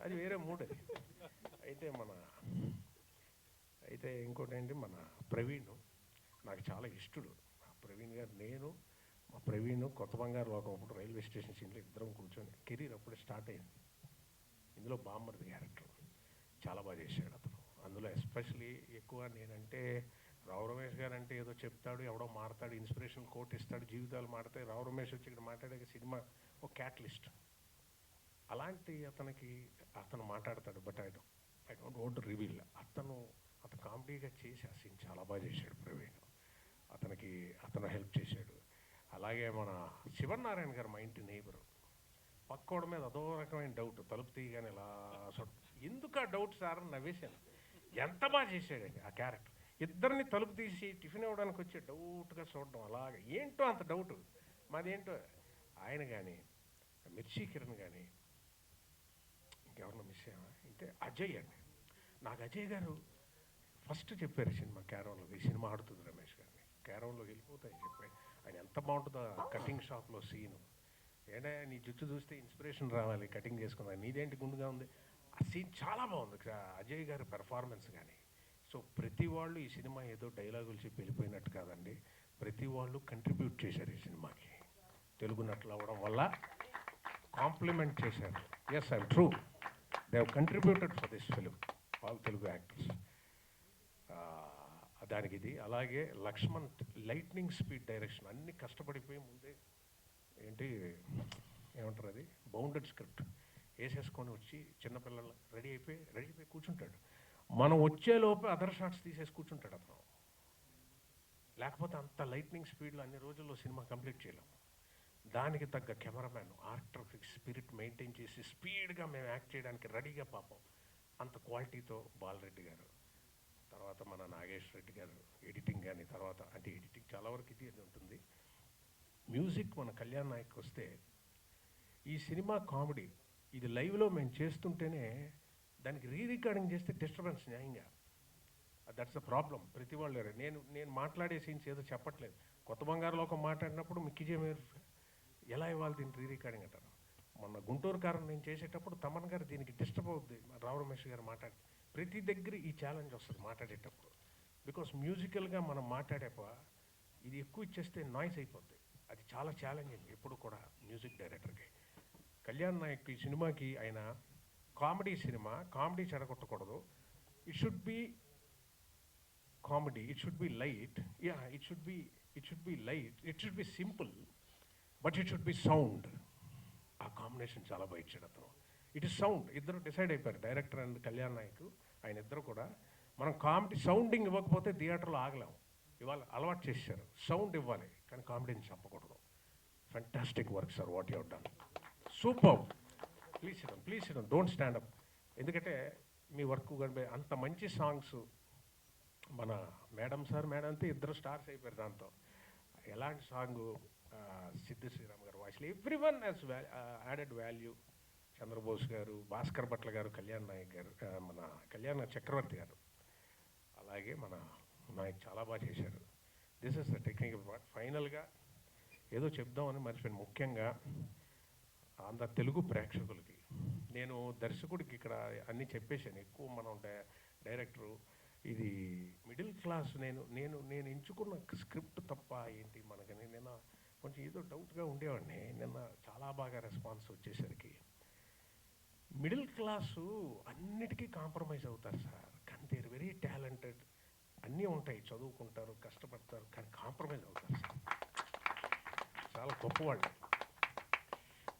అది వేరే మూడ్. అయితే ఇంకోటి ఏంటి, మన ప్రవీణ్ నాకు చాలా ఇష్టడు. ప్రవీణ్ గారు, మా ప్రవీణ్ కొత్త బంగారు లోకం అప్పుడు రైల్వే స్టేషన్ సీన్లో ఇద్దరం కూర్చొని కెరీర్ అప్పుడే స్టార్ట్ అయింది. ఇందులో బామ్మర్ది క్యారెక్టర్ చాలా బాగా చేశాడు అతను. అందులో ఎస్పెషలీ ఎక్కువ నేనంటే రావు రమేష్ గారు అంటే ఏదో చెప్తాడు, ఎవడో మారుతాడు, ఇన్స్పిరేషన్ కోట్ ఇస్తాడు, జీవితాలు మారుతాయి. రావు రమేష్ వచ్చి ఇక్కడ మాట్లాడే సినిమా ఒక క్యాటలిస్ట్ అలాంటి అతను మాట్లాడతాడు. But I don't want to reveal. అతను కామెడీగా చేసి ఆ సీన్ చాలా బాగా చేశాడు ప్రవీణ్. అతను హెల్ప్ చేశాడు. అలాగే మన శివనారాయణ గారు మా ఇంటి నేబరు, పక్కోడి మీద అదో రకమైన డౌట్, తలుపు తీయగానే ఇలా ఎందుకు ఆ డౌట్ సార్ అని నవ్వేశాను. ఎంత బాగా చేశాడండి ఆ క్యారెక్టర్. ఇద్దరిని తలుపు తీసి టిఫిన్ ఇవ్వడానికి వచ్చే డౌట్గా చూడడం, అలాగే ఏంటో అంత డౌట్. మాదేంటో ఆయన కానీ, మిర్చి కిరణ్ కానీ, ఇంకెవరన్నా మిస్ అయ్యామా అంటే అజయ్ అండి. నాకు అజయ్ గారు ఫస్ట్ చెప్పారు సినిమా క్యారవన్లో, ఈ సినిమా ఆడుతుంది రమేష్ గారిని, క్యారవన్లో వెళ్ళిపోతాయని చెప్పాడు. ఆయన ఎంత బాగుంటుందో కటింగ్ షాప్లో సీను. ఏంటంటే నీ జుట్టు చూస్తే ఇన్స్పిరేషన్ రావాలి కటింగ్ చేసుకున్నా, నీదేంటి గుండుగా ఉంది. ఆ సీన్ చాలా బాగుంది, అజయ్ గారి పెర్ఫార్మెన్స్ కానీ. సో ప్రతి వాళ్ళు ఈ సినిమా ఏదో డైలాగులు చెప్పి వెళ్ళిపోయినట్టు కాదండి, ప్రతి వాళ్ళు కంట్రిబ్యూట్ చేశారు ఈ సినిమాకి. తెలుగు నటులు అవ్వడం వల్ల కాంప్లిమెంట్ చేశారు. Yes I'm true, they have contributed for this film, all Telugu actors. దానికి ఇది. అలాగే లక్ష్మణ్ లైట్నింగ్ స్పీడ్ డైరెక్షన్, అన్ని కష్టపడిపోయి ముందే ఏమంటారు అది బౌండెడ్ స్క్రిప్ట్ వేసేసుకొని వచ్చి చిన్నపిల్లలు రెడీ అయిపోయి కూర్చుంటాడు. మనం వచ్చేలోపే అదర్ షాట్స్ తీసేసి కూర్చుంటాడు అతను. లేకపోతే అంత లైట్నింగ్ స్పీడ్లో అన్ని రోజుల్లో సినిమా కంప్లీట్ చేయలేము. దానికి తగ్గ కెమెరామ్యాన్ ఆర్టిఫిక్ స్పిరిట్ మెయింటైన్ చేసి స్పీడ్గా మేము యాక్ట్ చేయడానికి రెడీగా పాపం అంత క్వాలిటీతో బాలరెడ్డి గారు, తర్వాత మన నాగేష్ రెడ్డి గారు ఎడిటింగ్ కానీ, తర్వాత అంటే ఎడిటింగ్ చాలా వరకు ఇది ఉంటుంది. మ్యూజిక్ మన కళ్యాణ్ నాయక్ వస్తే ఈ సినిమా కామెడీ ఇది లైవ్లో మేము చేస్తుంటేనే దానికి రికార్డింగ్ చేస్తే డిస్టర్బెన్స్ న్యాయంగా. That's the problem. ప్రతి వాళ్ళు నేను మాట్లాడే సీన్స్ ఏదో చెప్పట్లేదు. కొత్త బంగారు లోకం మాట్లాడినప్పుడు మిక్కీజే మీరు ఎలా ఇవ్వాలి దీన్ని రికార్డింగ్ అంటారు. మొన్న గుంటూరు కారం నేను చేసేటప్పుడు తమన్ గారు దీనికి డిస్టర్బ్ అవుద్ది రావు రమేష్ గారు మాట్లాడి, ప్రతి దగ్గర ఈ ఛాలెంజ్ వస్తుంది మాట్లాడేటప్పుడు. బికాస్ మ్యూజికల్గా మనం మాట్లాడేప ఇది ఎక్కువ ఇచ్చేస్తే నాయిస్ అయిపోద్ది. అది చాలా ఛాలెంజింగ్ ఎప్పుడు కూడా మ్యూజిక్ డైరెక్టర్కి. కళ్యాణ్ నాయక్ ఈ సినిమాకి ఆయన కామెడీ సినిమా, కామెడీ చెడగొట్టకూడదు. It should be comedy, it should be light, it should be light, it should be simple, but it should be sound. ఆ కాంబినేషన్ చాలా బాగా ఇచ్చాడు అతను. It is sound. ఇద్దరు డిసైడ్ అయిపోయారు, డైరెక్టర్ అండ్ కళ్యాణ్ నాయక్. ఆయన ఇద్దరు కూడా మనం కామెడీ సౌండింగ్ ఇవ్వకపోతే థియేటర్లో ఆగలేము. ఇవాళ అలవాటు చేశారు, సౌండ్ ఇవ్వాలి కానీ కామెడీని చెప్పకూడదు. Fantastic work sir, what you done, super. Please sit down, don't stand up. ఎందుకంటే మీ వర్క్ అంత మంచి సాంగ్స్. మన మేడం అంతే ఇద్దరు స్టార్స్ అయిపోయారు దాంతో. ఎలాంటి సాంగ్, సిద్ధు శ్రీరామ్ గారు వాయిస్లో every one has added value. Chandrabose గారు, భాస్కర్ భట్ల గారు, కళ్యాణ్ నాయక్ గారు, మన కళ్యాణ్ చక్రవర్తి గారు, అలాగే మన నాయక్ చాలా బాగా చేశారు. This is the technical part. ఫైనల్గా ఏదో చెప్దామని మర్చిపోయాను. ముఖ్యంగా ఆంధ్ర తెలుగు ప్రేక్షకులకి నేను దర్శకుడికి ఇక్కడ అన్నీ చెప్పేశాను. ఎక్కువ మనం డైరెక్టరు ఇది మిడిల్ క్లాస్. నేను ఎంచుకున్న స్క్రిప్ట్ తప్ప ఏంటి మనకని నిన్న కొంచెం ఏదో డౌట్గా ఉండేవాడిని. నిన్న చాలా బాగా రెస్పాన్స్ వచ్చేసరికి మిడిల్ క్లాసు అన్నిటికీ కాంప్రమైజ్ అవుతారు సార్. కానీ దే ఆర్ వెరీ టాలెంటెడ్. అన్నీ ఉంటాయి, చదువుకుంటారు, కష్టపడతారు, కానీ కాంప్రమైజ్ అవుతారు సార్. చాలా గొప్పవాళ్ళు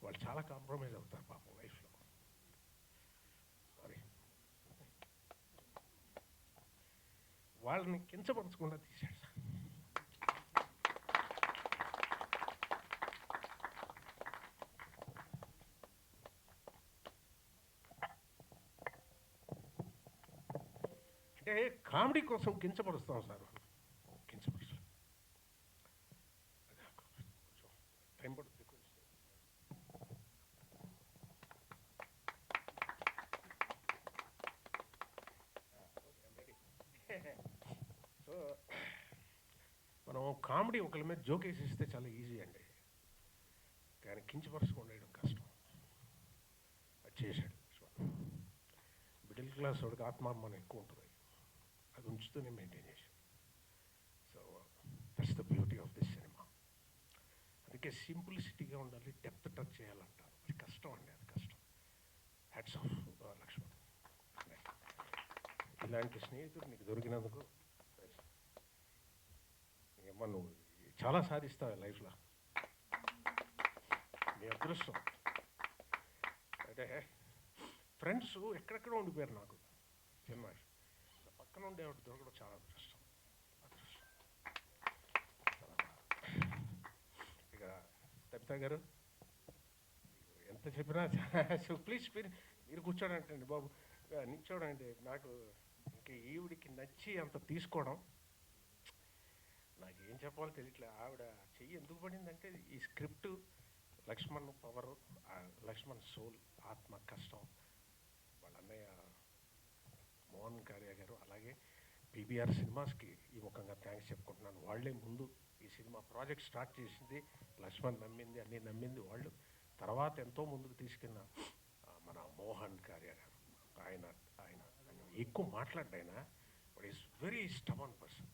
వాళ్ళు, చాలా కాంప్రమైజ్ అవుతారు పాపం లైఫ్లో. మరి వాళ్ళని కించపరచకుండా తీశాడు సార్. అంటే కామెడీ కోసం కించపరుస్తాం సార్, కించపరుస్తాం. టైం పడుతుంది కొంచెం. సో మనం కామెడీ ఒకరి మీద జోక్ వేసిస్తే చాలా ఈజీ అండి, కానీ కించపరచకుండా వేయడం కష్టం. అది చేశాడు. మిడిల్ క్లాస్ వాడికి ఆత్మాభిమానం ఎక్కువ ఉంటుంది, అది ఉంచుతూనే మెయింటైన్ చేశాడు. So that's the beauty of this cinema. అందుకే సింప్లిసిటీగా ఉండాలి, డెప్త్ టచ్ చేయాలంటారు. అది కష్టం అండి, అది కష్టం. Hats off Lakshman. ఇలాంటి స్నేహితుడు నీకు దొరికినందుకు ఏమన్నా నువ్వు చాలా సాధిస్తావు లైఫ్లో. నీ అదృష్టం. అంటే ఫ్రెండ్స్ ఎక్కడెక్కడ ఉండిపోయారు నాకు సినిమా. పక్కన ఉండేవాడు దొరకడం చాలా అదృష్టం. ఇక తబితా గారు ఎంత చెప్పినా ప్లీజ్ మీరు కూర్చోడంటండి బాబు, నిల్చోడండి. నాకు ఇంక ఈవిడికి నచ్చి అంత తీసుకోవడం నాకు ఏం చెప్పాలో తెలియట్లే. ఆవిడ చెయ్యి ఎందుకు పడిందంటే ఈ script, Lakshman power, Lakshman soul, ఆత్మ కష్టం, వాళ్ళ అన్నయ్య మోహన్ కార్య గారు, అలాగే పీబీఆర్ సినిమాస్కి ఈ ముఖంగా థ్యాంక్స్ చెప్పుకుంటున్నాను. వాళ్ళే ముందు ఈ సినిమా ప్రాజెక్ట్ స్టార్ట్ చేసింది, లక్ష్మణ్ నమ్మింది, అన్నీ నమ్మింది వాళ్ళు. తర్వాత ఎంతో ముందుకు తీసుకెళ్ళిన మన మోహన్ కార్య గారు, ఆయన ఆయన ఎక్కువ మాట్లాడ్డాయన, but is very stubborn person.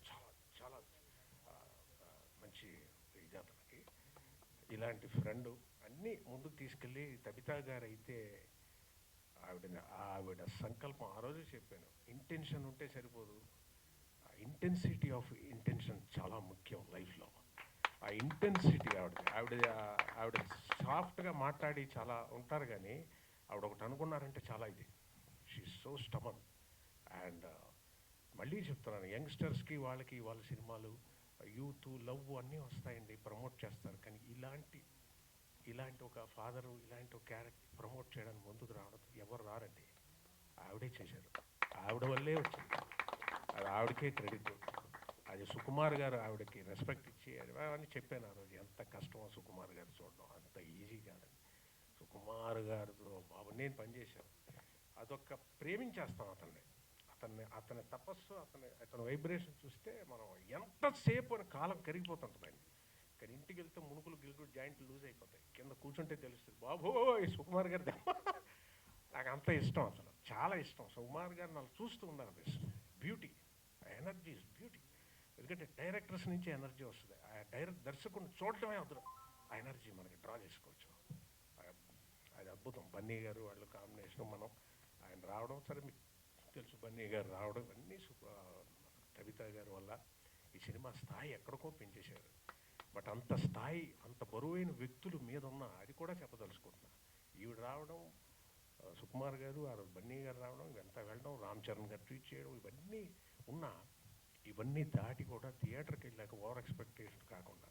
చాలా చాలా మంచి ఇది అతనికి. ఇలాంటి ఫ్రెండ్ అన్నీ ముందుకు తీసుకెళ్ళి తబితా గారు అయితే ఆవిడ సంకల్పం ఆ రోజు చెప్పాను, ఇంటెన్షన్ ఉంటే సరిపోదు, ఇంటెన్సిటీ ఆఫ్ ఇంటెన్షన్ చాలా ముఖ్యం లైఫ్లో. ఆ ఇంటెన్సిటీ ఆవిడ సాఫ్ట్గా మాట్లాడి చాలా ఉంటారు, కానీ ఆవిడ ఒకటి అనుకున్నారంటే చాలా ఇది. She so stubborn. అండ్ మళ్ళీ చెప్తున్నాను, యంగ్స్టర్స్కి వాళ్ళకి వాళ్ళ సినిమాలు యూత్ లవ్ అన్నీ వస్తాయండి, ప్రమోట్ చేస్తారు. కానీ ఇలాంటి ఒక ఫాదరు, ఇలాంటి ఒక క్యారెక్టర్ ప్రమోట్ చేయడానికి ముందుకు రావడం ఎవరు రారండి. ఆవిడే చేశారు, ఆవిడ వల్లే వచ్చింది. అది ఆవిడకే క్రెడిట్. అది సుకుమార్ గారు ఆవిడకి రెస్పెక్ట్ ఇచ్చి అని చెప్పాను ఆ రోజు. ఎంత కష్టమో సుకుమార్ గారు చూడడం, అంత ఈజీ కాదండి. సుకుమార్ గారితో బాబు నేను పనిచేశాను. అదొక ప్రేమించేస్తాం అతని తపస్సు, అతని వైబ్రేషన్ చూస్తే మనం ఎంతసేపు అని కాలం కరిగిపోతుంటుందండి. కానీ ఇంటికి వెళ్తే మునుకులు గిలుకులు జాయింట్లు లూజ్ అయిపోతాయి. కింద కూర్చుంటే తెలుస్తుంది, బాబోయ్ సుకుమార్ గారి నాకు అంత ఇష్టం, అసలు చాలా ఇష్టం. సుకుమార్ గారు నాకు చూస్తూ ఉండాలనిపిస్తుంది. Beauty energy is beauty. ఎందుకంటే డైరెక్టర్స్ నుంచి ఎనర్జీ వస్తుంది. ఆ దర్శకుడిని చూడటమే అద్భుతం. ఆ ఎనర్జీ మనకి డ్రా చేసుకోవచ్చు. అది అద్భుతం. బన్నీ గారు వాళ్ళు కాంబినేషన్, మనం ఆయన రావడం, సరే మీకు తెలుసు బన్నీ గారు రావడం, ఇవన్నీ కవిత గారి వల్ల ఈ సినిమా స్థాయి ఎక్కడికో పెంచేశారు. బట్ అంత స్థాయి, అంత బరువైన వ్యక్తులు మీద ఉన్న, అది కూడా చెప్పదలుచుకుంటున్నా. ఈవిడ రావడం, సుకుమార్ గారు, ఆ రోజు బన్నీ గారు రావడం, ఇవంతా వెళ్ళడం, రామ్ చరణ్ గారు ట్వీట్ చేయడం, ఇవన్నీ ఉన్నా ఇవన్నీ దాటి కూడా థియేటర్కి వెళ్ళాక ఓవర్ ఎక్స్పెక్టేషన్ కాకుండా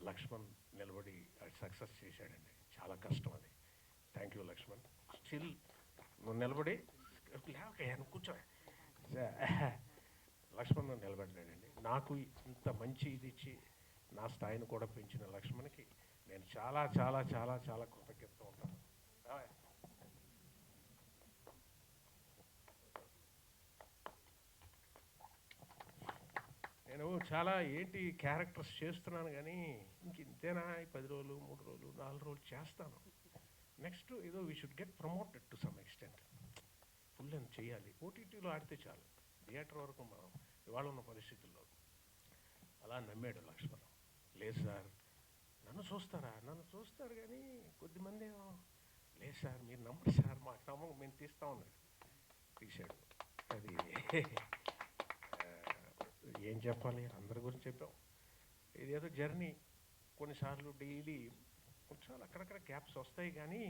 లక్ష్మణ్ నిలబడి అది సక్సెస్ చేశాడండి. చాలా కష్టం అది. Thank you Laxman. స్టిల్ నువ్వు నిలబడి లేవకయ్యాను కూర్చో. లక్ష్మణ్ నన్ను నిలబడ్డాడండి. నాకు ఇంత మంచి ఇది ఇచ్చి నా స్థాయిని కూడా పెంచిన లక్ష్మణ్కి నేను చాలా చాలా చాలా చాలా కృతజ్ఞత ఉంటాను. నేను చాలా ఏంటి క్యారెక్టర్స్ చేస్తున్నాను కానీ ఇంక ఇంతేనా, 10 రోజులు 3 రోజులు 4 రోజులు చేస్తాను. నెక్స్ట్ ఏదో we should get promoted to some extent. Full అని చేయాలి. ఓటీటీలో ఆడితే చాలు. థియేటర్ వరకు మనం ఇవాళ ఉన్న పరిస్థితుల్లో అలా నమ్మాడు లక్ష్మణ్. లేదు సార్ నన్ను చూస్తారా, నన్ను చూస్తారు కానీ కొద్దిమంది లేదు సార్ మీరు నమ్మరు సార్, మాకు నమ్మకం, మేము తీస్తా ఉన్నాడు. తీశాడు. అది ఏం చెప్పాలి, అందరి గురించి చెప్పాం. ఇదేదో జర్నీ. కొన్నిసార్లు డైలీ కొంచెం అక్కడక్కడ గ్యాప్స్ వస్తాయి కానీ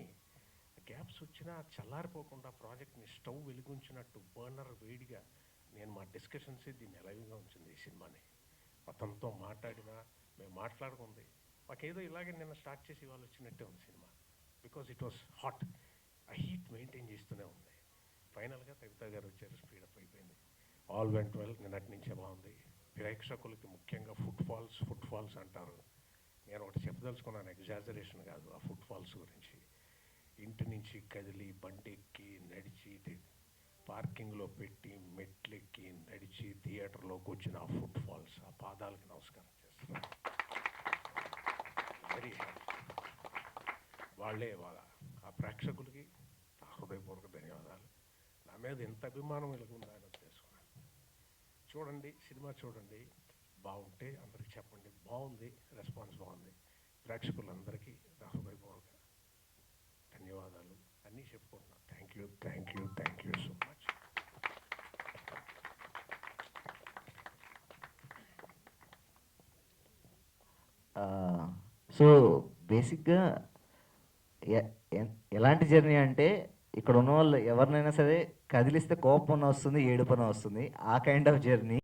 గ్యాప్స్ వచ్చినా చల్లారిపోకుండా ప్రాజెక్ట్ని స్టవ్ వెలిగించినట్టు బర్నర్ వేడిగా నేను మా డిస్కషన్సే దీన్ని ఎలవిగా ఉంచింది ఈ సినిమాని. అతనితో మాట్లాడినా, మేము మాట్లాడుకుంది మాకేదో ఇలాగే నిన్న స్టార్ట్ చేసి వాళ్ళు వచ్చినట్టే ఉంది cinema. Because it was hot. ఆ హీట్ మెయింటైన్ చేస్తూనే ఉంది. ఫైనల్గా కవిత గారు వచ్చారు, స్పీడప్ అయిపోయింది. All went well. నిన్నటి నుంచే బాగుంది. ప్రేక్షకులకి ముఖ్యంగా ఫుట్ ఫాల్స్ అంటారు. నేను ఒకటి చెప్పదలుచుకున్నాను, ఎగ్జాజరేషన్ కాదు. ఆ ఫుట్ ఫాల్స్ గురించి ఇంటి నుంచి కదిలి బండి ఎక్కి నడిచి పార్కింగ్లో పెట్టి మెట్లెక్కి నడిచి థియేటర్లోకి వచ్చిన ఆ ఫుట్ ఫాల్స్, ఆ పాదాలకి నమస్కారం చేస్తున్నాను. Very happy. వాళ్ళే ఆ ప్రేక్షకులకి నా హృదయపూర్వక ధన్యవాదాలు. నా మీద ఎంత అభిమానం వెలుగుందని తెలుసుకున్నాను. చూడండి, సినిమా చూడండి, బాగుంటే అందరికి చెప్పండి. బాగుంది, రెస్పాన్స్ బాగుంది. ప్రేక్షకులందరికీ నా హృదయపూర్వక ధన్యవాదాలు అన్నీ చెప్పుకుంటున్నాను. Thank you so much. So బేసిక్గా ఎలాంటి జర్నీ అంటే ఇక్కడ ఉన్న వాళ్ళు ఎవరినైనా సరే కదిలిస్తే కోపం వస్తుంది, ఏడుపన వస్తుంది. ఆ కైండ్ ఆఫ్ జర్నీ.